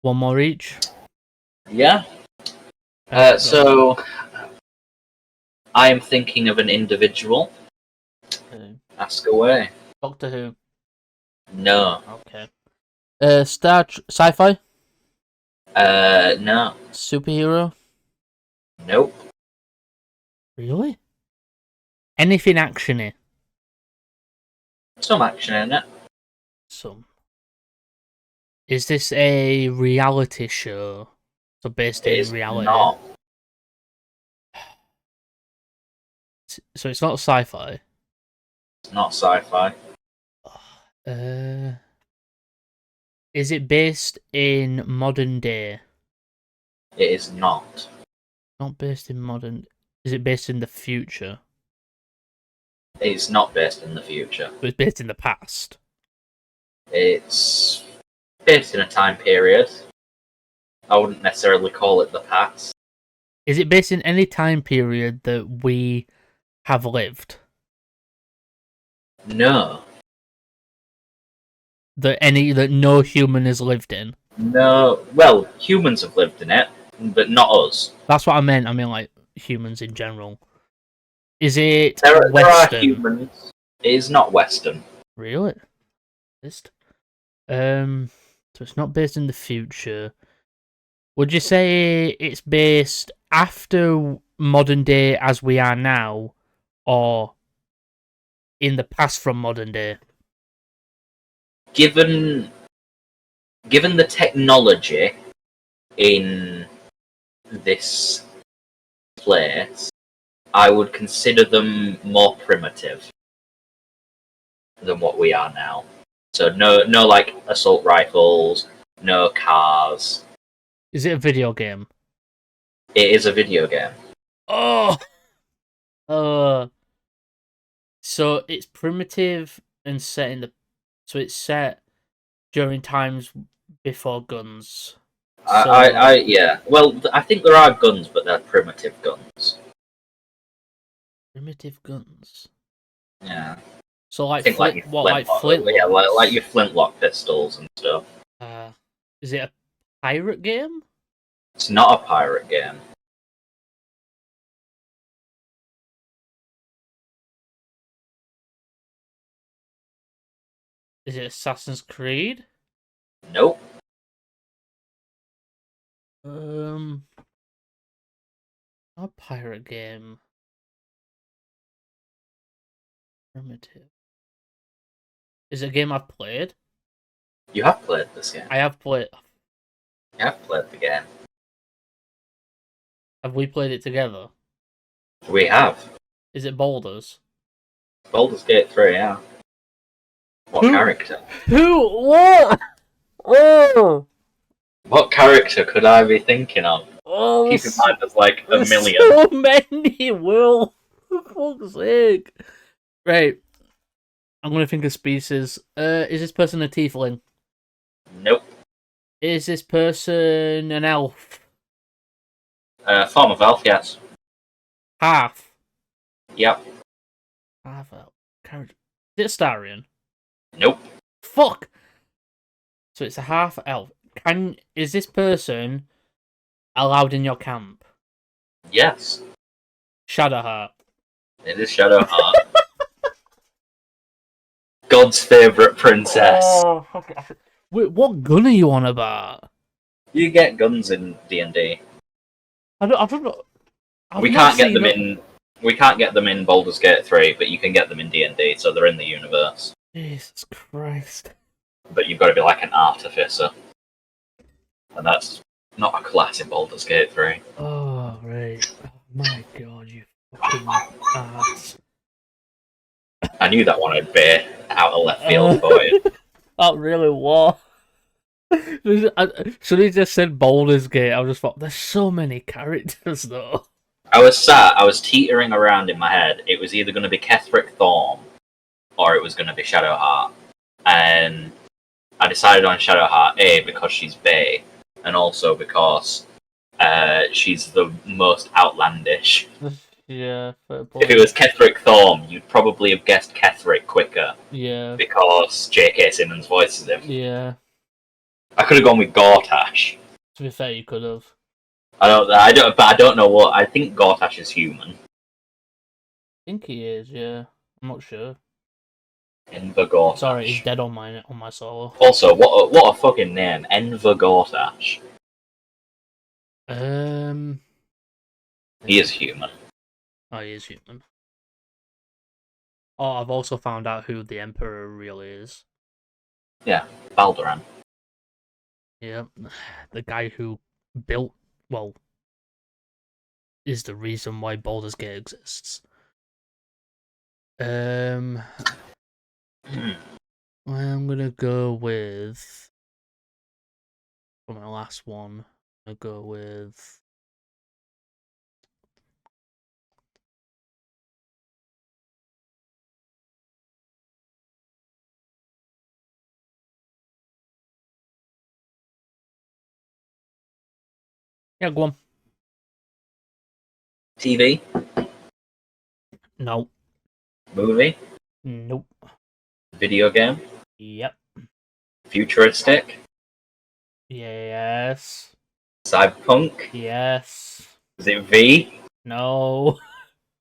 One more each. Yeah. So I am thinking of an individual. Ask away. Doctor Who. No. Okay. Sci-fi? No. Superhero? Nope. Really? Anything actiony? Some action in it. Some. Is this a reality show? So based It in is reality? not. So it's not sci-fi? It's not sci-fi. Is it based in modern day? It is not. Not based in modern... Is it based in the future? It's not based in the future. So it's based in the past? It's based in a time period. I wouldn't necessarily call it the past. Is it based in any time period that we have lived? No. That no human has lived in? No. Well, humans have lived in it, but not us. That's what I meant. I mean, like, humans in general. Is it There are Western? humans. It is not Western. Really? So it's not based in the future. Would you say it's based after modern day as we are now, or in the past from modern day? Given the technology in this place, I would consider them more primitive than what we are now. So no like assault rifles, no cars. Is it a video game? It is a video game. Oh! So it's primitive and set in the... So it's set during times before guns. Yeah. Well, I think there are guns, but they're primitive guns. Primitive guns. Yeah. So I think like your flintlock? yeah, like your flintlock pistols and stuff. Is it a pirate game? It's not a pirate game. Is it Assassin's Creed? Nope. Not a pirate game. Primitive. Is it a game I've played? You have played this game. I have played. You have played the game. Have we played it together? We have. Is it Boulders? Baldur's Gate 3, yeah. What character? Who? What? Oh! What character could I be thinking of? Oh, Keep in mind, there's like a million. So many, Will. For fuck's sake. Right. I'm gonna think of species. Is this person a tiefling? Nope. Is this person an elf? Form of elf, yes. Half. Yep. Half elf. Character. Is it Starion? Nope. Fuck! So it's a half elf. Is this person allowed in your camp? Yes. Shadowheart. It is Shadowheart. God's favourite princess. Oh, fuck it. Wait, what gun are you on about? You get guns in D&D. I don't know. We can't get them in. We can't get them in Baldur's Gate 3, but you can get them in D&D, so they're in the universe. Jesus Christ. But you've got to be like an artificer. And that's not a class in Baldur's Gate 3. Oh, right. Oh, my god, you fucking ass. I knew that one would be out of left field for you. That really was. Should he just said Baldur's Gate? I just thought, there's so many characters, though. I was teetering around in my head. It was either going to be Ketheric Thorm, or it was going to be Shadowheart. And I decided on Shadowheart, A, because she's Bae, and also because she's the most outlandish. Yeah, fair point. If it was Ketheric Thorm, you'd probably have guessed Ketheric quicker. Yeah. Because J.K. Simmons voices him. Yeah. I could have gone with Gortash. To be fair, you could have. But I don't know what. I think Gortash is human. I think he is, yeah. I'm not sure. Enver Gortash. Sorry, he's dead on my solo. Also, what a fucking name, Enver Gortash. He is human. Oh, he is human. Oh, I've also found out who the Emperor really is. Yeah, Balduran. Yep, the guy who built, well, is the reason why Baldur's Gate exists. I'm gonna go with, for my last one, I'm gonna go with yeah, go on. TV? No. Movie? Nope. Video game? Yep. Futuristic? Yes. Cyberpunk? Yes. Is it V? No.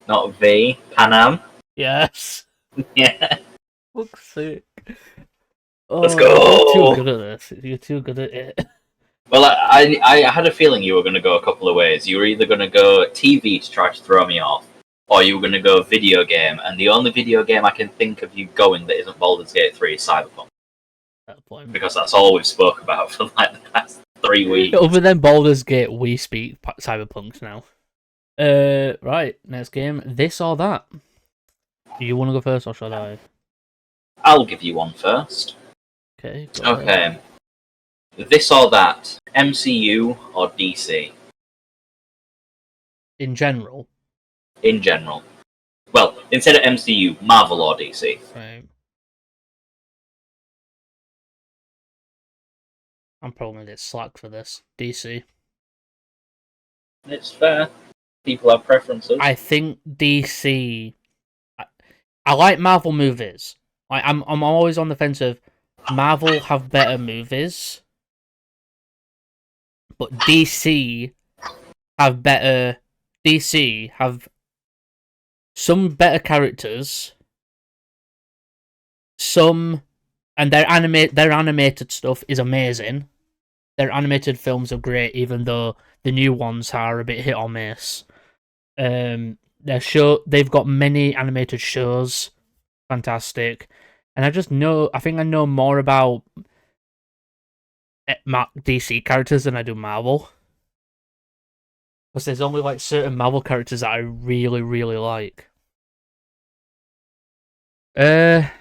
Not V. Panam? Yes. Yeah. Fuck's sake. Let's go. You're too good at this. You're too good at it. Well, I had a feeling you were going to go a couple of ways. You were either going to go TV to try to throw me off, or you were going to go video game, and the only video game I can think of you going that isn't Baldur's Gate 3 is Cyberpunk. Because that's all we've spoke about for like the past 3 weeks. Other than Baldur's Gate, we speak Cyberpunks now. Right, next game. This or that? Do you want to go first, or should I? I'll give you one first. Okay. Okay. This or that? MCU or DC? In general? In general. Well, instead of MCU, Marvel or DC? Right. I'm probably gonna get slack for this. DC. It's fair. People have preferences. I think DC. I like Marvel movies, I'm always on the fence of Marvel have better movies, but have better. DC have some better characters, some, and their animated stuff is amazing. Their animated films are great, even though the new ones are a bit hit or miss. They've got many animated shows, fantastic, and I think I know more about DC characters than I do Marvel. Because there's only like certain Marvel characters that I really, really like. Would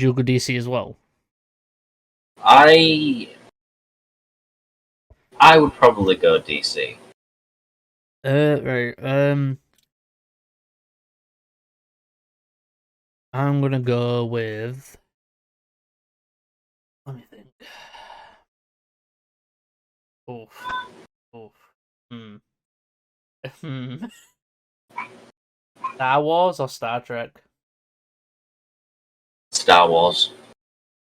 you go DC as well? I would probably go DC. Right. I'm gonna go with. Let me think. Oof. Oof. Hmm. Star Wars or Star Trek? Star Wars,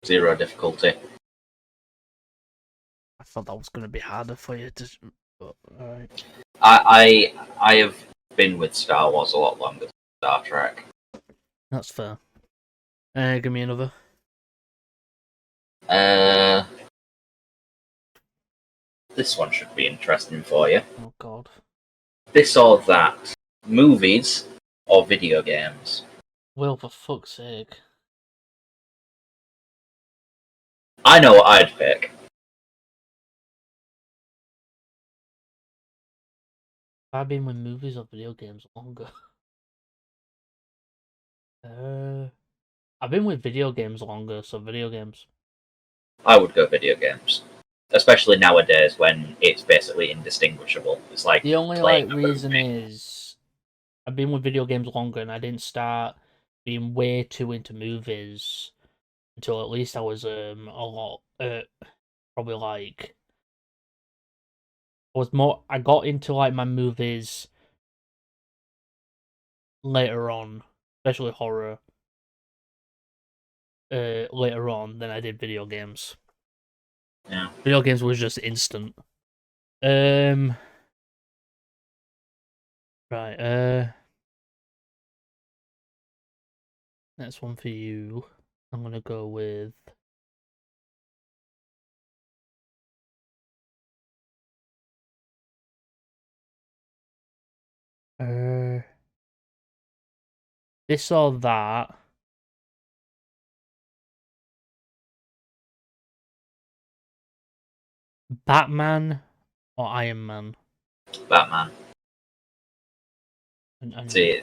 zero difficulty. I thought that was gonna be harder for you to. But, alright. I have been with Star Wars a lot longer than Star Trek. That's fair. Give me another. This one should be interesting for you. Oh god. This or that. Movies or video games? Will, for fuck's sake. I know what I'd pick. I've been with movies or video games longer. I've been with video games longer, so video games. I would go video games. Especially nowadays when it's basically indistinguishable. It's like The only playing reason is I've been with video games longer, and I didn't start being way too into movies until at least I was a lot probably like I got into like my movies later on, especially horror. Later on than I did video games. Yeah. Video games was just instant. Right, next one for you. I'm gonna go with this or that. Batman or Iron Man? Batman. And See,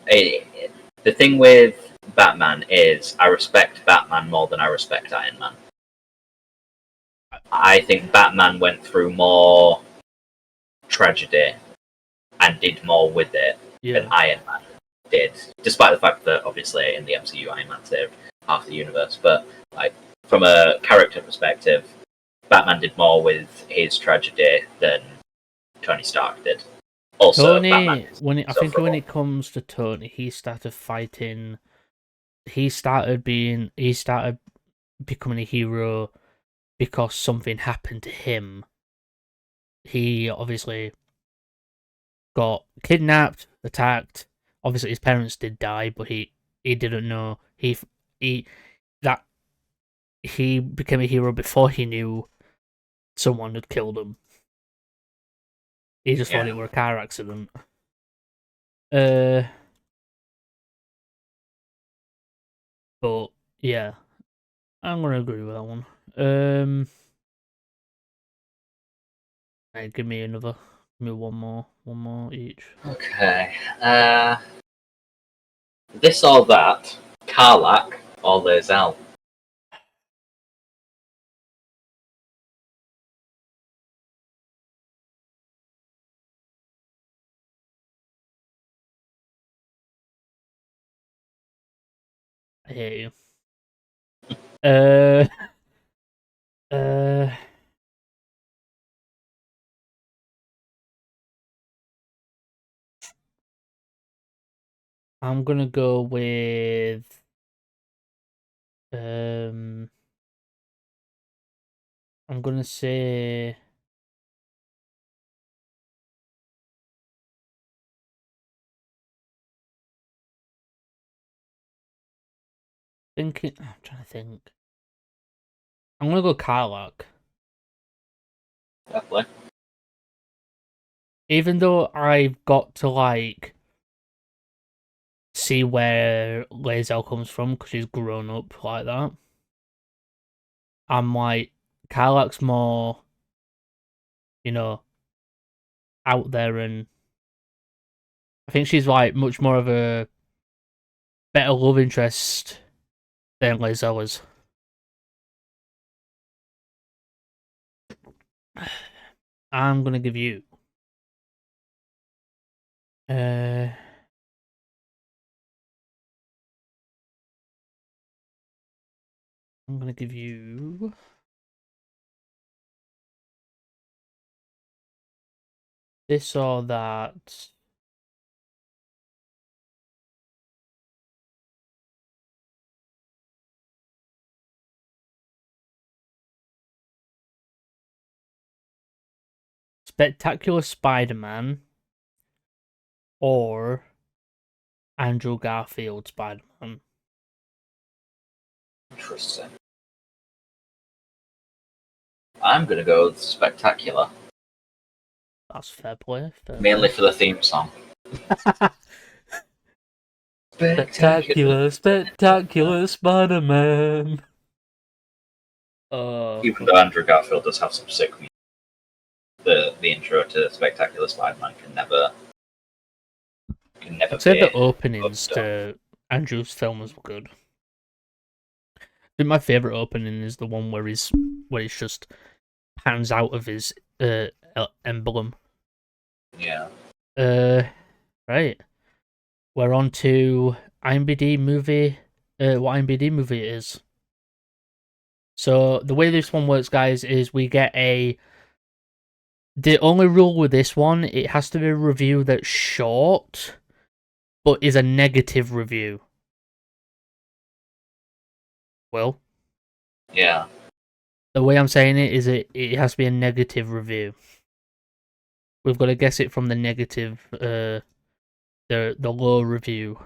the thing with Batman is I respect Batman more than I respect Iron Man. I think Batman went through more tragedy and did more with it than Iron Man did, despite the fact that obviously in the MCU Iron Man saved half the universe. But like from a character perspective, Batman did more with his tragedy than Tony Stark did. Also, Tony, I think when insufferable. it comes to Tony, he started fighting. He started becoming a hero because something happened to him. He obviously got kidnapped, attacked. Obviously, his parents did die, but he didn't know he that he became a hero before he knew someone had killed him. He just thought it were a car accident. But yeah, I'm gonna agree with that one. Give me another. Give me one more each. Okay. This or that, Karlach or Lae'zel? I hate you. Uh, uh, I'm gonna go with I'm gonna say I'm trying to think. I'm gonna go Karlach. Definitely. Even though I've got to like see where Lae'zel comes from because she's grown up like that. I'm like, Karlach's more, you know, out there, and I think she's like much more of a better love interest than Lae'zel is. I'm gonna give you I'm gonna give you this or that. Spectacular Spider-Man or Andrew Garfield Spider-Man. Interesting. I'm gonna go with Spectacular. That's fair play. Mainly for the theme song. Spectacular Spider-Man. Even though Andrew Garfield does have some sick music, the intro to Spectacular Spider-Man can never I'd say be the openings to Andrew's films were good. I think my favourite opening is the one where he's just pans out of his emblem. Yeah. Right. We're on to IMDb movie. What IMDb movie it is. So the way this one works, guys, is we get the only rule with this one, it has to be a review that's short, but is a negative review. Well, Yeah. the way I'm saying it is it has to be a negative review. We've got to guess it from the negative, the low review.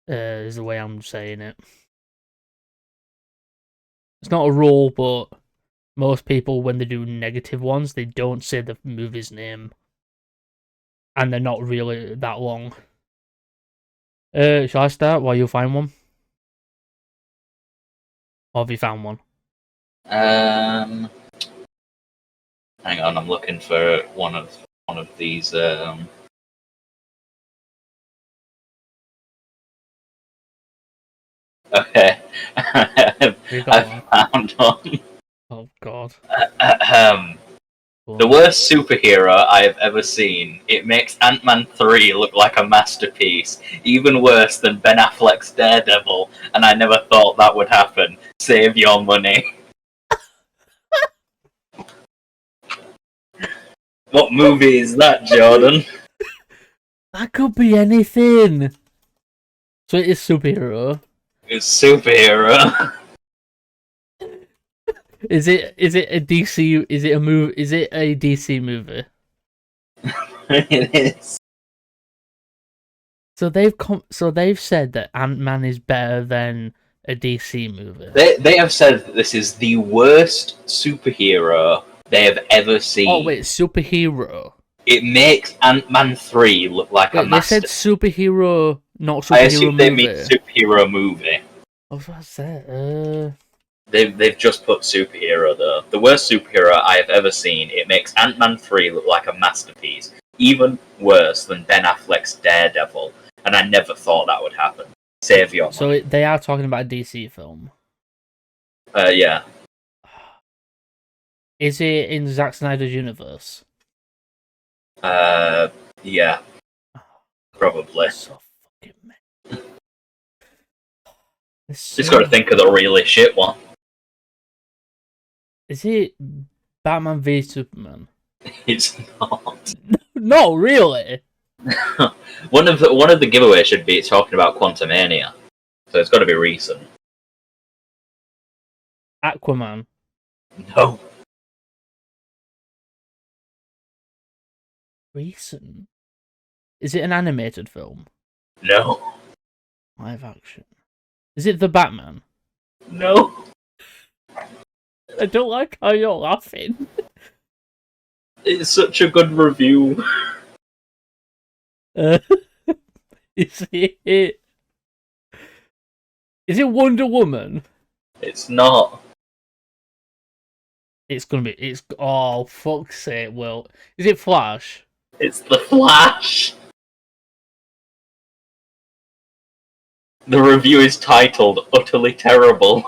Is the way I'm saying it. It's not a rule, but most people, when they do negative ones, they don't say the movie's name. And they're not really that long. Shall I start while you find one? Or have you found one? Hang on, I'm looking for one of these. Okay, I found one. Oh God. The worst superhero I have ever seen. It makes Ant-Man 3 look like a masterpiece, even worse than Ben Affleck's Daredevil, and I never thought that would happen. Save your money. What movie is that, Jordan? That could be anything. So it is superhero. It's superhero. Is it a DC? Is it a movie? Is it a DC movie? It is. So they've said that Ant-Man is better than a DC movie. They have said that this is the worst superhero they have ever seen. Oh wait, superhero. It makes Ant-Man 3 look like a master. They said superhero, not superhero I assume movie. they mean superhero movie. What's that? They've just put superhero though. The worst superhero I have ever seen. It makes Ant-Man 3 look like a masterpiece, even worse than Ben Affleck's Daredevil, and I never thought that would happen. Save your money. So they are talking about a DC film. Yeah. Is it in Zack Snyder's universe? Yeah. Probably. So fucking mad. Just got to think of the really shit one. Is it Batman v Superman? It's not. No, really. One of the giveaways should be talking about Quantumania, so it's got to be recent. Aquaman. No, Recent. Is it an animated film? no, Live action. Is it The Batman? no. I don't like how you're laughing. It's such a good review. Is it? Is it Wonder Woman? It's not. It's gonna be. It's. Oh, fuck's sake, Will. Is it Flash? It's The Flash. The review is titled "Utterly Terrible."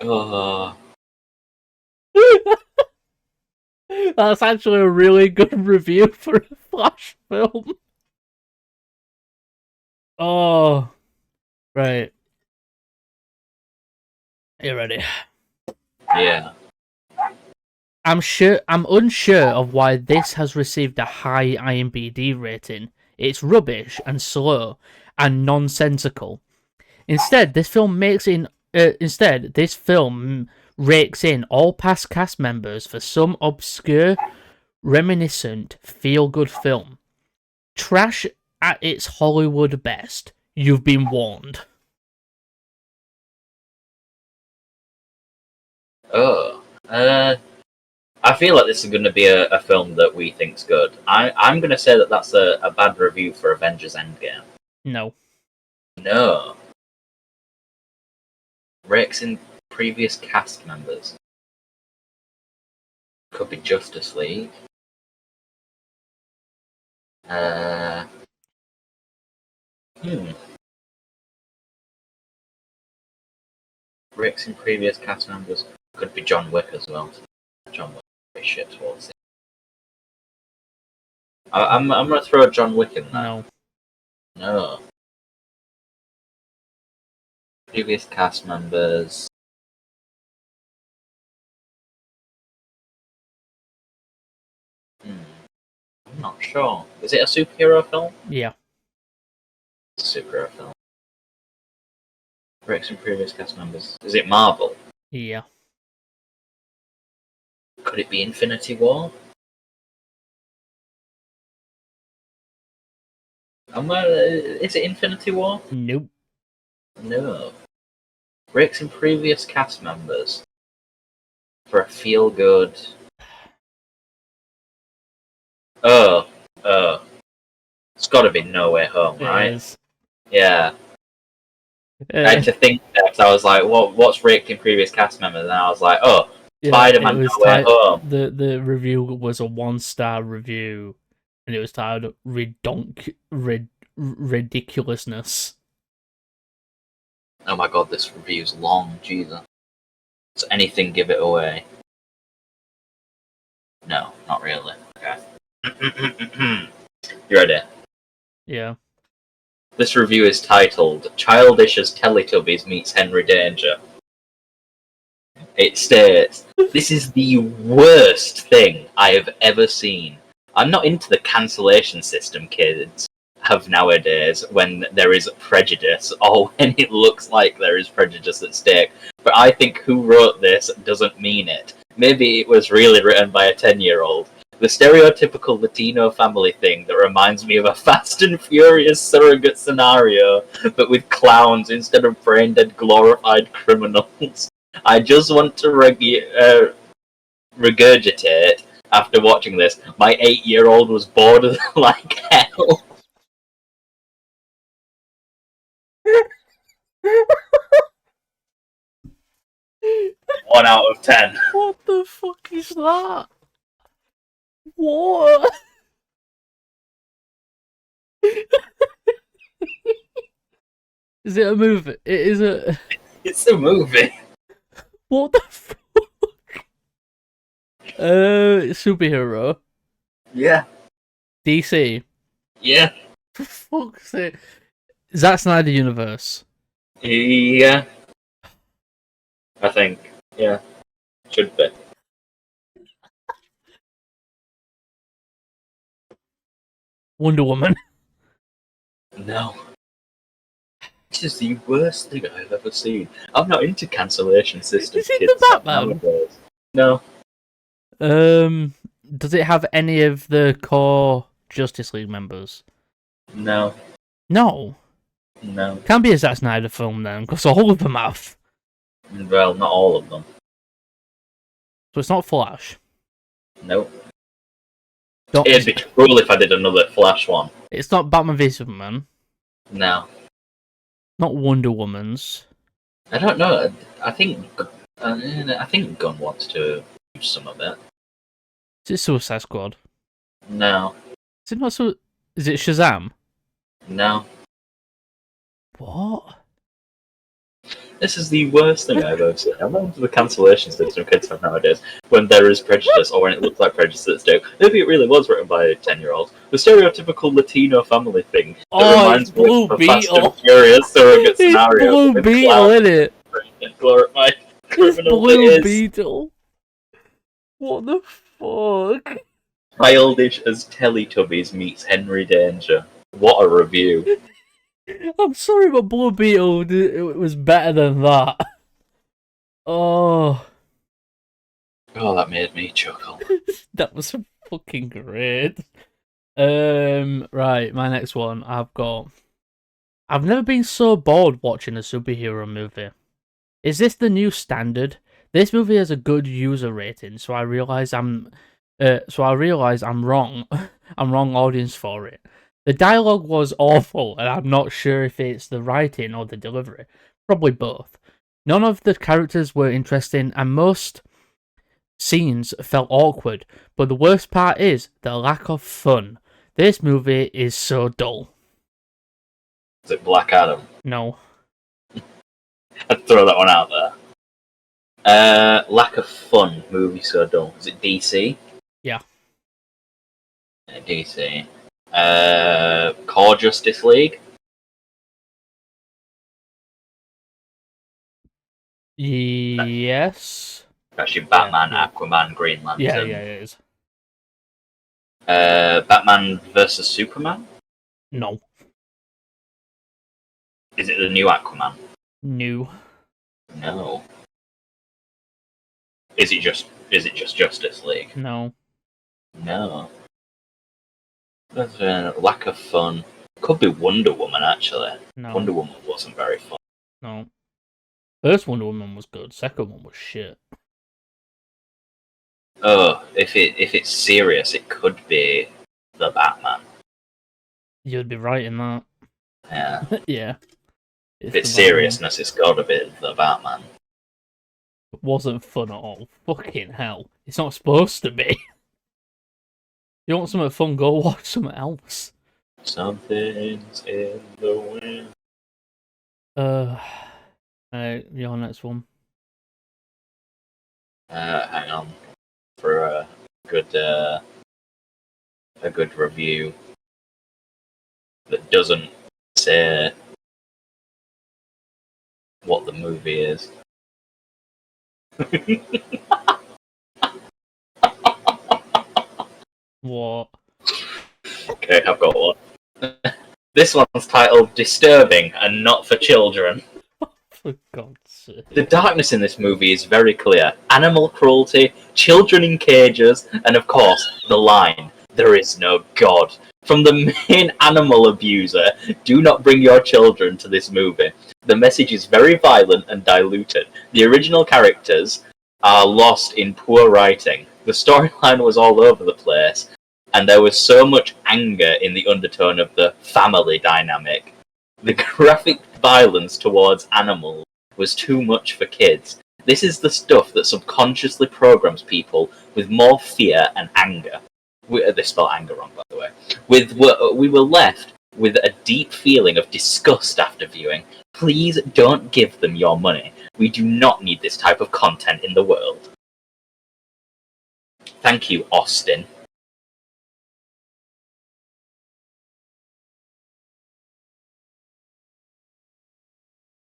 Oh, That's actually a really good review for a Flash film. Oh, right. You ready? yeah. I'm unsure of why this has received a high IMDb rating. It's rubbish and slow and nonsensical. Instead, this film rakes in all past cast members for some obscure, reminiscent, feel-good film. Trash at its Hollywood best. You've been warned. Oh. I feel like this is going to be a film that we think's good. I'm going to say that that's a bad review for Avengers Endgame. No. No. Rakes in previous cast members. Could be Justice League. Rakes in previous cast members. Could be John Wick as well. John Wick is shit towards it. I'm going to throw John Wick in there. No. No. Previous cast members. I'm not sure. Is it a superhero film? Yeah. It's a superhero film. Breaks in previous cast members. Is it Marvel? Yeah. Could it be Infinity War? Is it Infinity War? Nope. No. Breaks in previous cast members for a feel good. Oh. It's got to be No Way Home, right? It is. Yeah. I had to think that 'cause I was like, what's raked in previous cast members? And I was like, oh, Spider-Man No Way Home. The review was a 1-star review, and it was titled Ridiculousness. Oh my god, this review's long, Jesus. Does anything give it away? No, not really. Okay. You ready? Yeah. This review is titled Childish as Teletubbies Meets Henry Danger. It states, this is the worst thing I have ever seen. I'm not into the cancellation system kids have nowadays when there is prejudice or when it looks like there is prejudice at stake. But I think who wrote this doesn't mean it. Maybe it was really written by a 10-year-old. The stereotypical Latino family thing that reminds me of a Fast and Furious surrogate scenario, but with clowns instead of brain-dead glorified criminals. I just want to regurgitate after watching this. My 8-year-old was bored like hell. 1 out of 10. What the fuck is that? What? Is it a movie? It is a. It's a movie. What the fuck? Superhero. Yeah. DC. Yeah. For fuck's sake. Zack Snyder Universe. Yeah. I think. Yeah. Should be. Wonder Woman. No. This is the worst thing I've ever seen. I'm not into cancellation system Is it kids the stuff Batman? nowadays. No. Does it have any of the core Justice League members? No. No. No. Can't be a Zack Snyder film then, because all of them have. Well, not all of them. So it's not Flash. Nope. Don't, It'd be cool if I did another Flash one. it's not Batman v Superman. No. Not Wonder Woman's. I don't know. I think Gunn wants to use some of it. Is it Suicide Squad? No. Is it not so? Is it Shazam? No. What? This is the worst thing I've ever seen. I love the cancellation system kids have nowadays. When there is prejudice, or when it looks like prejudice that's due. Maybe it really was written by 10-year-olds. The stereotypical Latino family thing. That Oh, reminds it's Blue me of a Fast Beetle. and Furious surrogate It's scenario. Blue with Beetle, clown isn't it? and glorified It's criminal Blue it is. Beetle. What the fuck? Childish as Teletubbies meets Henry Danger. What a review. I'm sorry, but Blue Beetle it was better than that. Oh, Oh, that made me chuckle. that was fucking great. Right, my next one I've never been so bored watching a superhero movie. Is this the new standard? This movie has a good user rating, so I realize I'm wrong. I'm wrong audience for it. The dialogue was awful, and I'm not sure if it's the writing or the delivery. Probably both. None of the characters were interesting, and most scenes felt awkward. But the worst part is the lack of fun. This movie is so dull. Is it Black Adam? No. I'd throw that one out there. Lack of fun. Movie so dull. Is it DC? Yeah. DC. Core Justice League. Yes. Actually, Batman, Yeah. Aquaman, Green Lantern. Yeah, it is. Batman versus Superman. No. Is it the new Aquaman? New. No. Is it just Justice League? No. No. There's a lack of fun. Could be Wonder Woman actually. No. Wonder Woman wasn't very fun. No. First Wonder Woman was good. Second one was shit. Oh, if it's serious, it could be the Batman. You'd be right in that. Yeah. Yeah. If it's seriousness, it's gotta be the Batman. It wasn't fun at all. Fucking hell. It's not supposed to be. You want something fun, go watch something else. Something's in the wind. Your next one. Hang on for a good review that doesn't say what the movie is. What? Okay, I've got one. This one's titled Disturbing and Not for Children. For God's sake. The darkness in this movie is very clear. Animal cruelty, children in cages, and of course, the line, there is no God. From the main animal abuser, do not bring your children to this movie. The message is very violent and diluted. The original characters are lost in poor writing. The storyline was all over the place, and there was so much anger in the undertone of the family dynamic. The graphic violence towards animals was too much for kids. This is the stuff that subconsciously programs people with more fear and anger. They spell anger wrong, by the way. We were left with a deep feeling of disgust after viewing. Please don't give them your money. We do not need this type of content in the world. Thank you, Austin.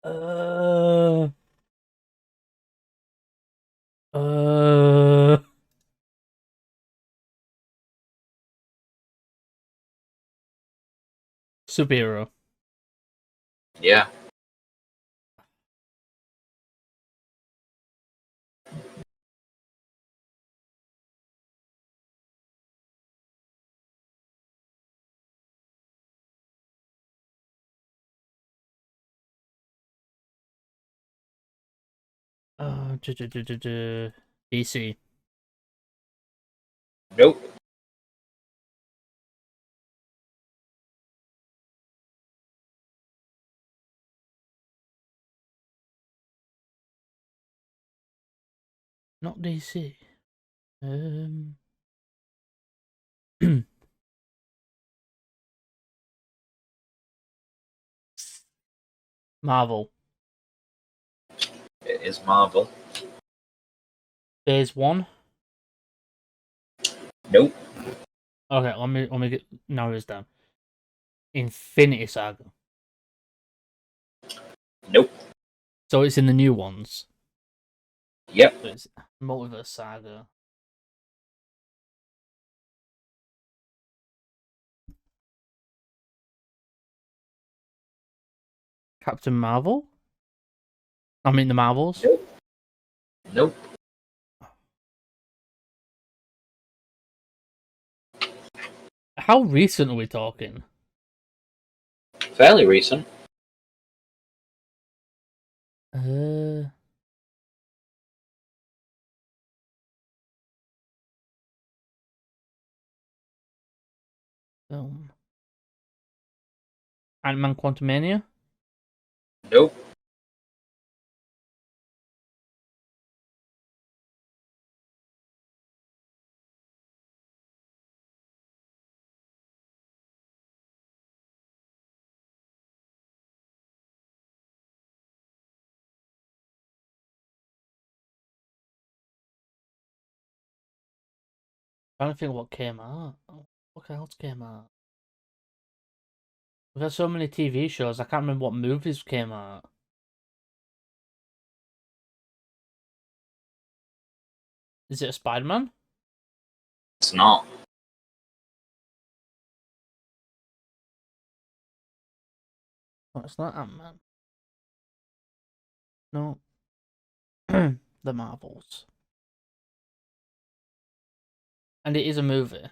Uh. Superhero. Yeah. DC. Nope. Not DC. Marvel. It is Marvel. Phase 1. Nope. Okay, let me get narrow this down. Infinity Saga. Nope. So it's in the new ones. Yep. So it's Multiverse Saga. Captain Marvel? I mean the Marvels? Nope. Nope. How recent are we talking? Fairly recent. Film. Ant-Man Quantumania? Nope. Trying to think what came out. What else came out? We've had so many TV shows, I can't remember what movies came out. Is it a Spider-Man? It's not. Oh, it's not Ant-Man. No. The Marvels. And it is a movie.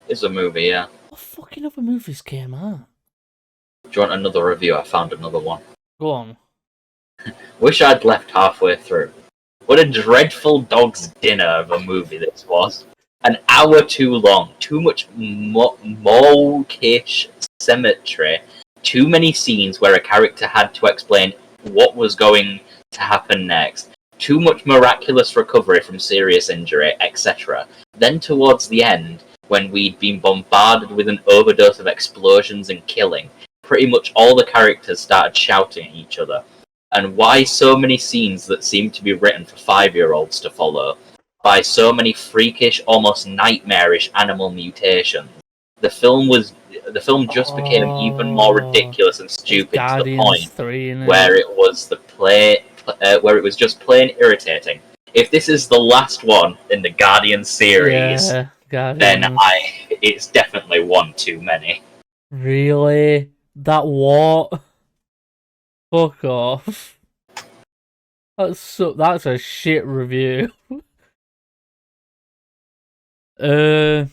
It's a movie, yeah. What fucking other movies came out? Do you want another review? I found another one. Go on. Wish I'd left halfway through. What a dreadful dog's dinner of a movie this was. An hour too long. Too much mawkish symmetry. Too many scenes where a character had to explain what was going to happen next. Too much miraculous recovery from serious injury, etc. Then towards the end, when we'd been bombarded with an overdose of explosions and killing, pretty much all the characters started shouting at each other. And why so many scenes that seem to be written for 5-year-olds to follow? By so many freakish, almost nightmarish animal mutations. The film just became even more ridiculous and stupid to the point 3, where it was just plain irritating. If this is the last one in the Guardian series, yeah, then it's definitely one too many. Really? That what? Fuck off. That's a shit review. Right,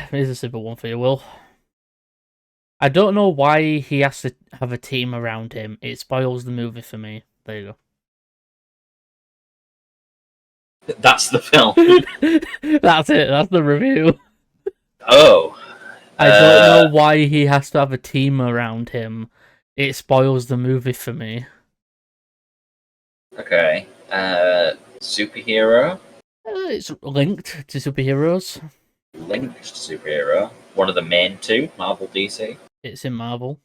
here's a simple one for you, Will. I don't know why he has to have a team around him. It spoils the movie for me. There you go. That's the film. That's it. That's the review. Oh. I don't know why he has to have a team around him. It spoils the movie for me. Okay. Superhero? It's linked to superheroes. Linked to superhero? One of the main two? Marvel, DC? It's in Marvel.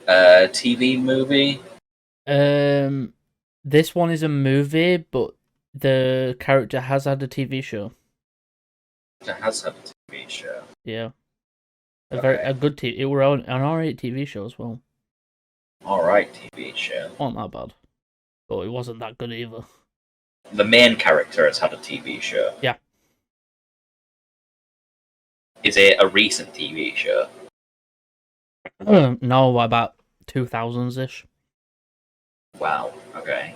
TV movie? This one is a movie, but the character has had a TV show. It has had a TV show. Yeah. A good TV. It were an alright TV show as well. Alright TV show. Not that bad. But it wasn't that good either. The main character has had a TV show. Yeah. Is it a recent TV show? No, about 2000s ish. Wow. Okay.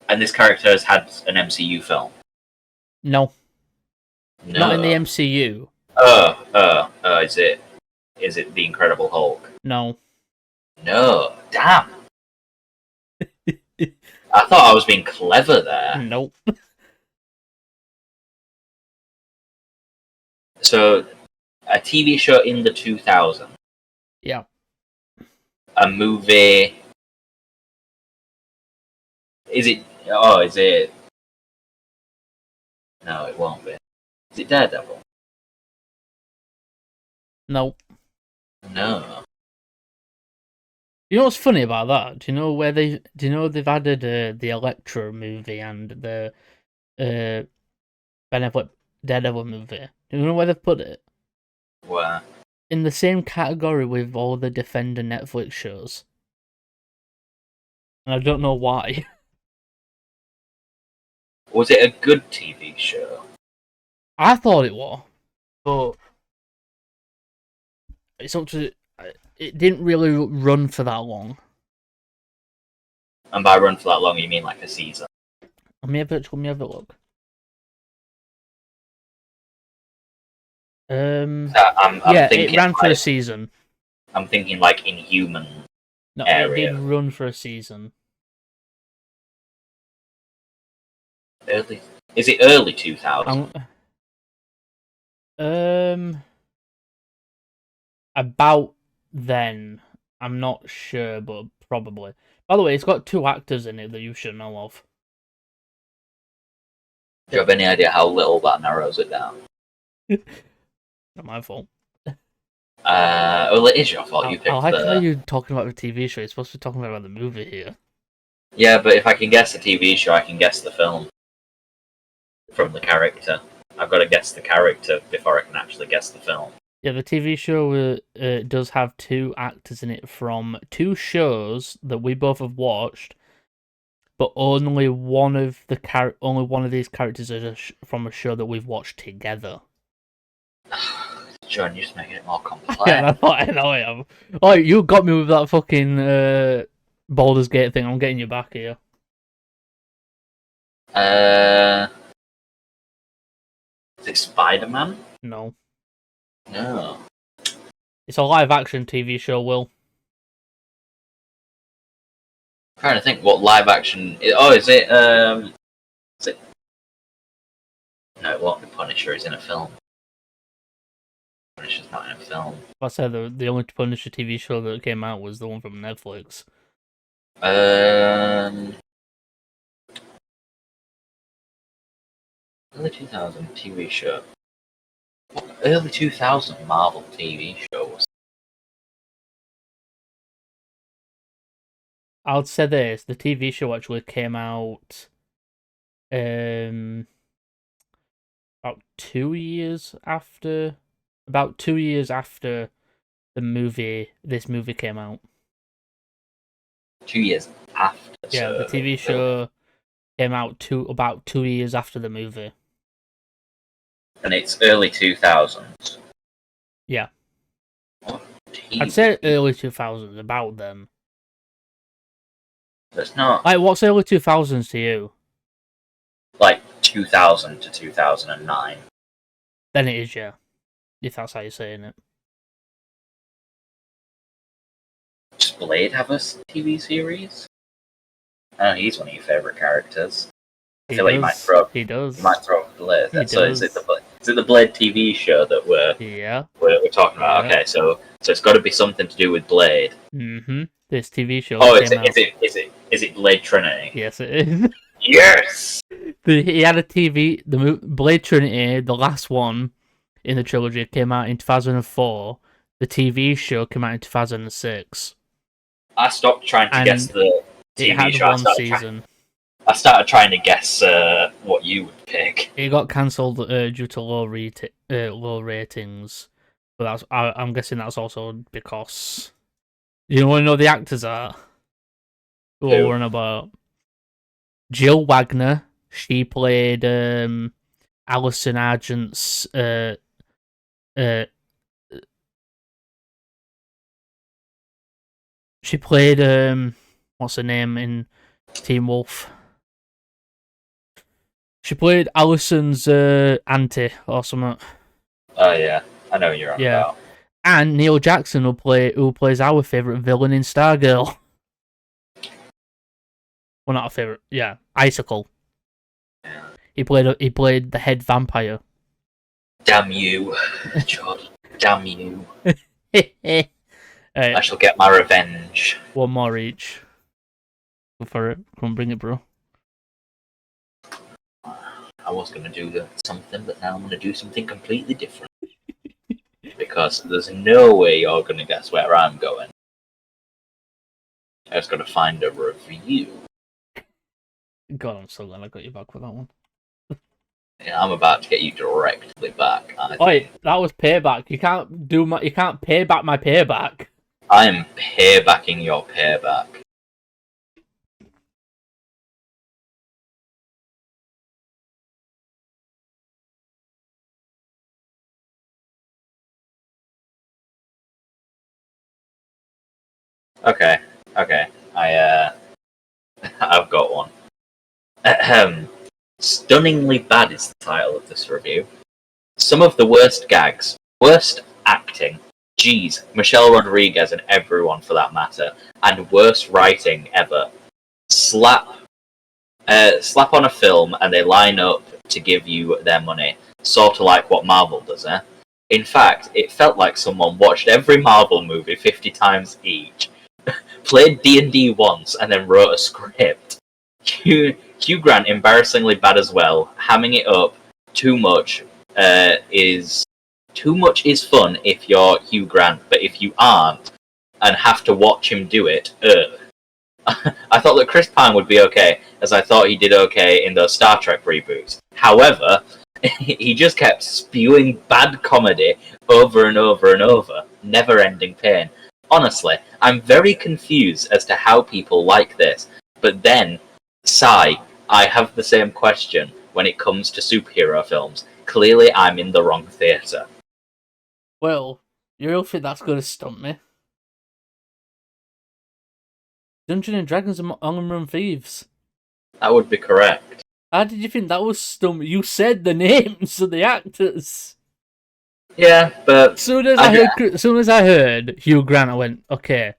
And this character has had an MCU film. No, No. not in the MCU. Is it the Incredible Hulk? No. No. Damn. I thought I was being clever there. Nope. So, a TV show in the 2000s. Yeah. A movie. Is it? Oh, is it? No, it won't be. Is it Daredevil? Nope. No. You know what's funny about that? Do you know where they? Do you know they've added the Elektra movie and the Ben Affleck Daredevil movie? Do you know where they've put it? Where? In the same category with all the Defender Netflix shows. And I don't know why. Was it a good TV show? I thought it was, but it's up to. It didn't really run for that long. And by run for that long, you mean like a season? Let me have a look. I'm Yeah, thinking it ran for a like, season. I'm thinking like Inhuman. No, area. it did run for a season. Early? Is it early 2000? About then. I'm not sure, but probably. By the way, it's got 2 actors in it that you should know of. Do you have any idea how little that narrows it down? Not my fault. Well, it is your fault. You picked I like how you're talking about the TV show. You're supposed to be talking about the movie here. Yeah, but if I can guess the TV show, I can guess the film from the character. I've got to guess the character before I can actually guess the film. Yeah, the TV show does have 2 actors in it from 2 shows that we both have watched, but only one of these characters is from a show that we've watched together. John, you're just making it more complex. Yeah, I know I am. Oh, you got me with that fucking Baldur's Gate thing. I'm getting you back here. Is it Spider-Man? No. No. It's a live-action TV show, Will. I'm trying to think what live-action... Oh, is it... No, it won't be Punisher. He's in a film. Punisher's not in a film. I said the only Punisher TV show that came out was the one from Netflix. Early 2000 TV show. What early 2000 Marvel TV show was? I would say this: the TV show actually came out, about 2 years after, the movie. This movie came out. 2 years after. Yeah, so the TV show came out about 2 years after the movie. And it's early 2000s. Yeah. What I'd say early 2000s, about then. It's not Like, what's early 2000s to you? like 2000 to 2009. Then it is, yeah. If that's how you're saying it. Does Blade have a TV series? I know he's one of your favourite characters. I feel like you might throw Blade. So is it the Blade TV show that we're talking about? Yeah. Okay, so it's got to be something to do with Blade. Mm-hmm. This TV show. Oh, is it Blade Trinity? Yes, it is. Yes. He had a TV. The Blade Trinity, the last one in the trilogy, came out in 2004. The TV show came out in 2006. I stopped trying to guess the TV it had show. one season. I started trying to guess what you would pick. It got cancelled due to low ratings, but I'm guessing that's also because you want to know the actors are. Who are worrying about? Jill Wagner. She played Alison Argent's she played what's her name in Teen Wolf? She played Alison's auntie or something. Oh yeah, I know what you're on about. And Neil Jackson who plays our favourite villain in Stargirl. Well, not a favourite. Yeah, Icicle. Yeah. He played the head vampire. Damn you, Jordan. Damn you. I shall get my revenge. One more each. Go for it. Come on, bring it, bro. I was going to do something, but now I'm going to do something completely different. Because there's no way you're going to guess where I'm going. I was going to find a review. God, I'm so glad I got you back with that one. Yeah, I'm about to get you directly back. Oi, that was payback. You can't pay back my payback. I am paybacking your payback. Okay. I've got one. Stunningly Bad is the title of this review. Some of the worst gags, worst acting, geez, Michelle Rodriguez and everyone for that matter, and worst writing ever. Slap on a film and they line up to give you their money, sort of like what Marvel does, eh? In fact, it felt like someone watched every Marvel movie 50 times each, played D&D once, and then wrote a script. Hugh Grant, embarrassingly bad as well. Hamming it up too much is fun if you're Hugh Grant, but if you aren't and have to watch him do it, I thought that Chris Pine would be okay, as I thought he did okay in those Star Trek reboots. However, he just kept spewing bad comedy over and over and over, never-ending pain. Honestly, I'm very confused as to how people like this, but then, sigh, I have the same question when it comes to superhero films. Clearly I'm in the wrong theatre. Well, you really think that's going to stump me? Dungeons and Dragons and Armor and Thieves. That would be correct. How did you think that was stump? You said the names of the actors. Yeah, but as soon as I heard Hugh Grant, I went, okay.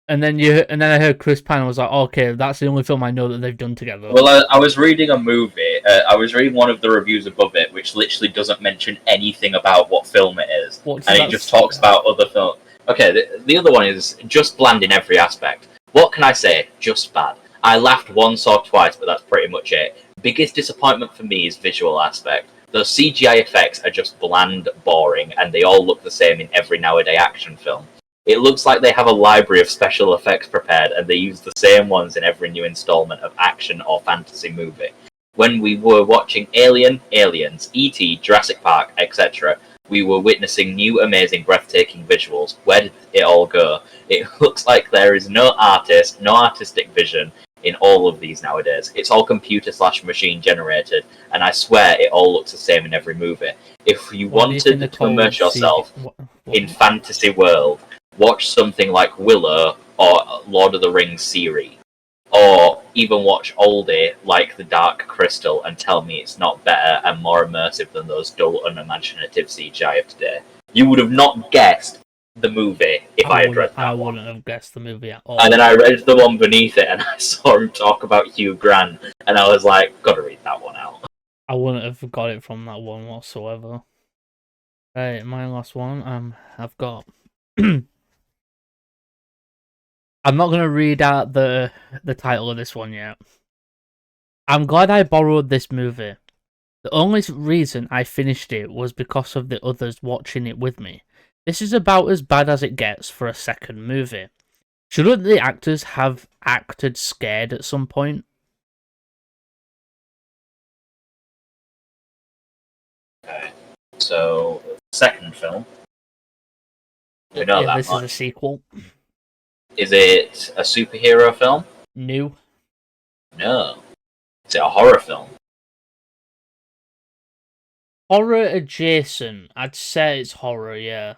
And then I heard Chris Pine. I was like, okay, that's the only film I know that they've done together. Well, I was reading a movie. I was reading one of the reviews above it, which literally doesn't mention anything about what film it is, and it just talks about other films. Okay, the other one is just bland in every aspect. What can I say? Just bad. I laughed once or twice, but that's pretty much it. Biggest disappointment for me is visual aspect. Those CGI effects are just bland, boring, and they all look the same in every nowadays action film. It looks like they have a library of special effects prepared, and they use the same ones in every new installment of action or fantasy movie. When we were watching Alien, Aliens, E.T., Jurassic Park, etc., we were witnessing new, amazing, breathtaking visuals. Where did it all go? It looks like there is no artist, no artistic vision in all of these nowadays. It's all computer/machine generated, and I swear it all looks the same in every movie. If you wanted to immerse yourself in fantasy world, watch something like Willow or Lord of the Rings series, or even watch oldie like The Dark Crystal and tell me it's not better and more immersive than those dull, unimaginative CGI of today. You would have not guessed the movie if I had read that I one. wouldn't have guessed the movie at all. And then I read the one beneath it and I saw him talk about Hugh Grant and I was like, gotta read that one out. I wouldn't have got it from that one whatsoever. Right, my last one, I've got I'm not gonna read out the title of this one yet. I'm glad I borrowed this movie. The only reason I finished it was because of the others watching it with me. This is about as bad as it gets for a second movie. Shouldn't the actors have acted scared at some point? Okay, so second film. We know that this much. is a sequel. Is it a superhero film? New. No. Is it a horror film? Horror adjacent. I'd say it's horror, yeah.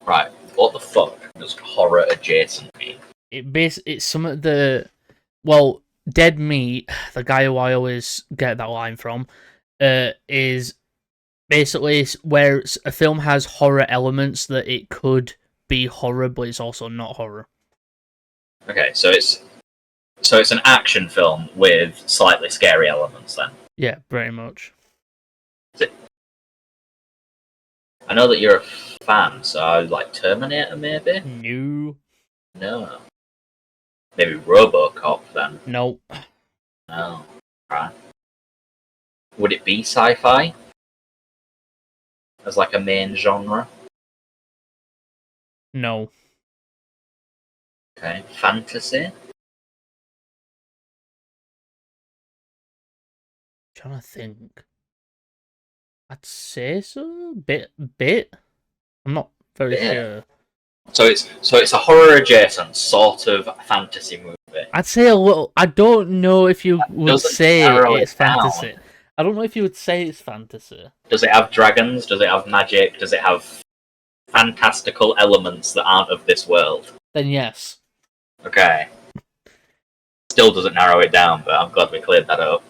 Right. What the fuck does horror adjacent mean? It's some of the well, Dead Meat, the guy who I always get that line from, is basically where a film has horror elements that it could be horror, but it's also not horror. Okay, so it's an action film with slightly scary elements then. Yeah, pretty much. I know that you're a fan, so I like Terminator maybe? No. Maybe RoboCop then? Nope. No. Right. Would it be sci-fi? As like a main genre? No. Okay. Fantasy? Trying to think. I'd say so. Bit. I'm not very sure. So it's a horror adjacent sort of fantasy movie. I'd say a little. I don't know if you would say it's fantasy. Down. I don't know if you would say it's fantasy. Does it have dragons? Does it have magic? Does it have fantastical elements that aren't of this world? Then yes. Okay. Still doesn't narrow it down, but I'm glad we cleared that up.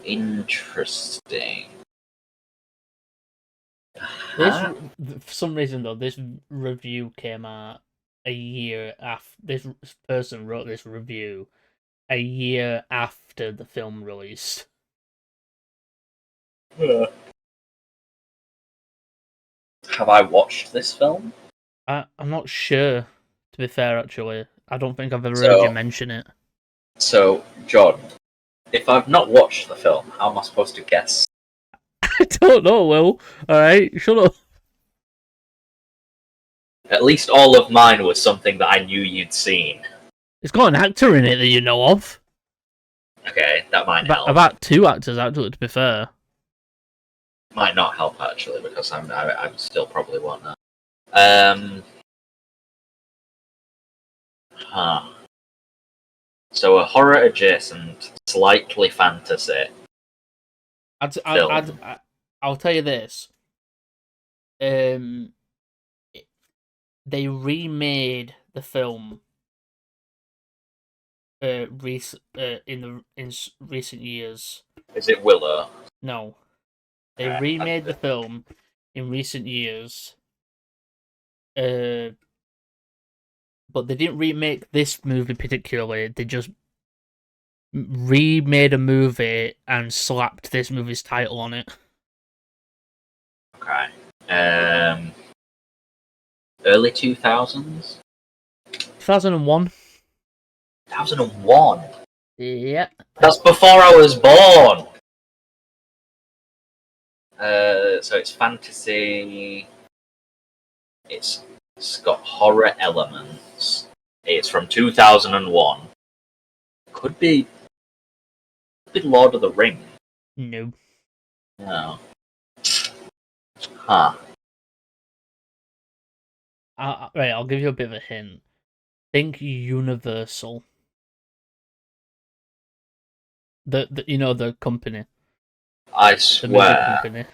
Interesting. For some reason though, this review came out a year after. This person wrote this review a year after the film released. Have I watched this film? I'm not sure. To be fair, actually, I don't think I've ever heard you mention it. So, John, if I've not watched the film, how am I supposed to guess? I don't know, Will. Alright, shut up. At least all of mine was something that I knew you'd seen. It's got an actor in it that you know of. Okay, that might help. About 2 actors, actually, to be fair. Might not help, actually, because I'm still probably won't know. So a horror adjacent, slightly fantasy. I'll tell you this. They remade the film in recent years. Is it Willow? No. They remade the film in recent years. But they didn't remake this movie particularly. They just remade a movie and slapped this movie's title on it. Okay. Early 2000s? 2001. 2001? Yeah. That's before I was born! So it's fantasy. It's got horror elements. It's from 2001. Could be Lord of the Rings. No. No. Huh. Right, I'll give you a bit of a hint. Think Universal. The company. I swear.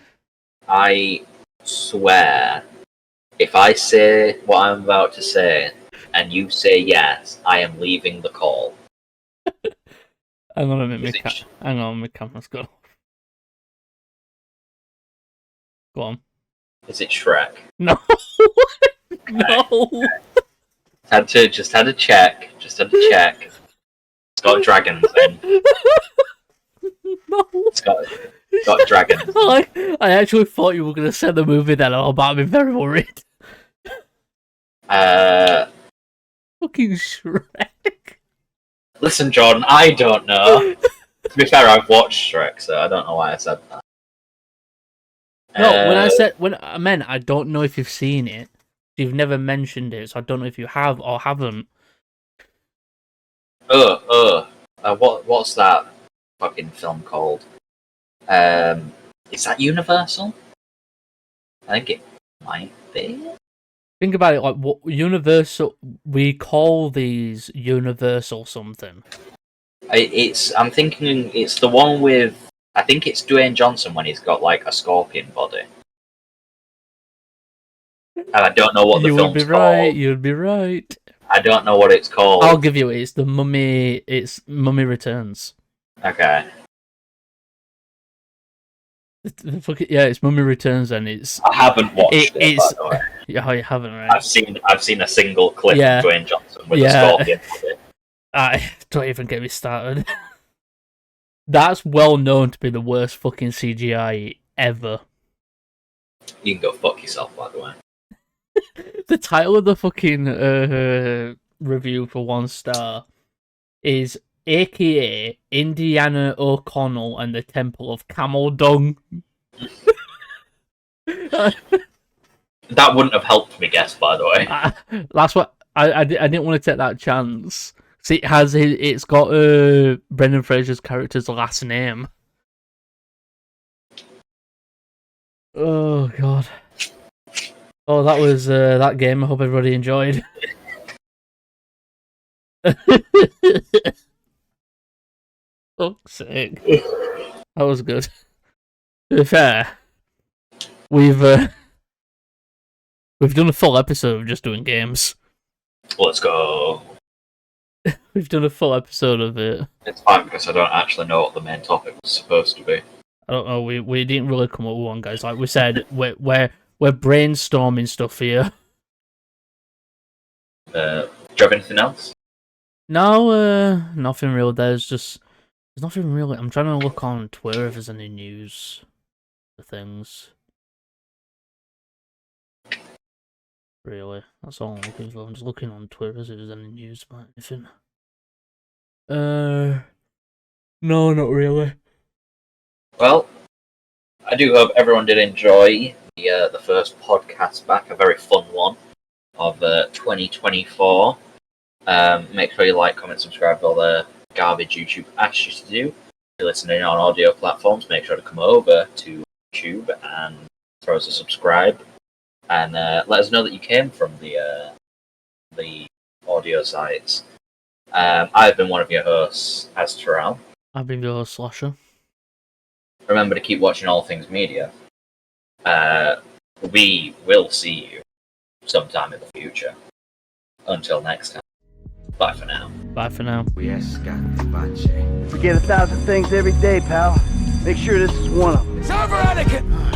I swear. If I say what I'm about to say, and you say yes, I am leaving the call. Hang on a minute, my camera's gone. Go on. Is it Shrek? No. No. Had to check. Just had to check. It's got dragons in. No. It's got dragons. I actually thought you were going to say the movie then, but I've been very worried. Fucking Shrek. Listen, John, I don't know. To be fair, I've watched Shrek, so I don't know why I said that. No, when I meant I don't know if you've seen it. You've never mentioned it, so I don't know if you have or haven't. What's that fucking film called? Is that Universal? I think it might be. Think about it, like what Universal. We call these Universal something. I'm thinking it's the one with. I think it's Dwayne Johnson when he's got like a scorpion body. And I don't know what the You would be film's right. called. You'd be right. I don't know what it's called. I'll give you it. It's the Mummy. It's Mummy Returns. Okay. Yeah, it's Mummy Returns, and it's. I haven't watched it. By the way. Yeah, you haven't, right? I've seen a single clip Yeah. of Dwayne Johnson with a scorpion body. Don't even get me started. That's well known to be the worst fucking CGI ever. You can go fuck yourself, by the way. The title of the fucking review for 1 star is AKA Indiana O'Connell and the Temple of Camel Dung. That wouldn't have helped me guess, by the way. That's what I didn't want to take that chance. See, it's got Brendan Fraser's character's last name. Oh god. Oh, that was that game. I hope everybody enjoyed. Fuck's sake. That was good. To be fair, we've done a full episode of just doing games. Let's go. We've done a full episode of it. It's fine because I don't actually know what the main topic was supposed to be. I don't know. We didn't really come up with one, guys. Like we said, we're brainstorming stuff here. Do you have anything else? No, nothing real. There's nothing really. I'm trying to look on Twitter if there's any news for things. Really, that's all I'm looking for. I'm just looking on Twitter if there's any news about anything. No, not really. Well, I do hope everyone did enjoy the first podcast back, a very fun one of 2024. Make sure you like, comment, subscribe, all the garbage YouTube asks you to do. If you're listening on audio platforms, make sure to come over to YouTube and throw us a subscribe. And let us know that you came from the audio sites. I've been one of your hosts, as Terrell. I've been your host, Slasher. Remember to keep watching All Things Media. We will see you sometime in the future. Until next time. Bye for now. Bye for now. We Forget 1,000 things every day, pal. Make sure this is one of them. It's over, Anakin!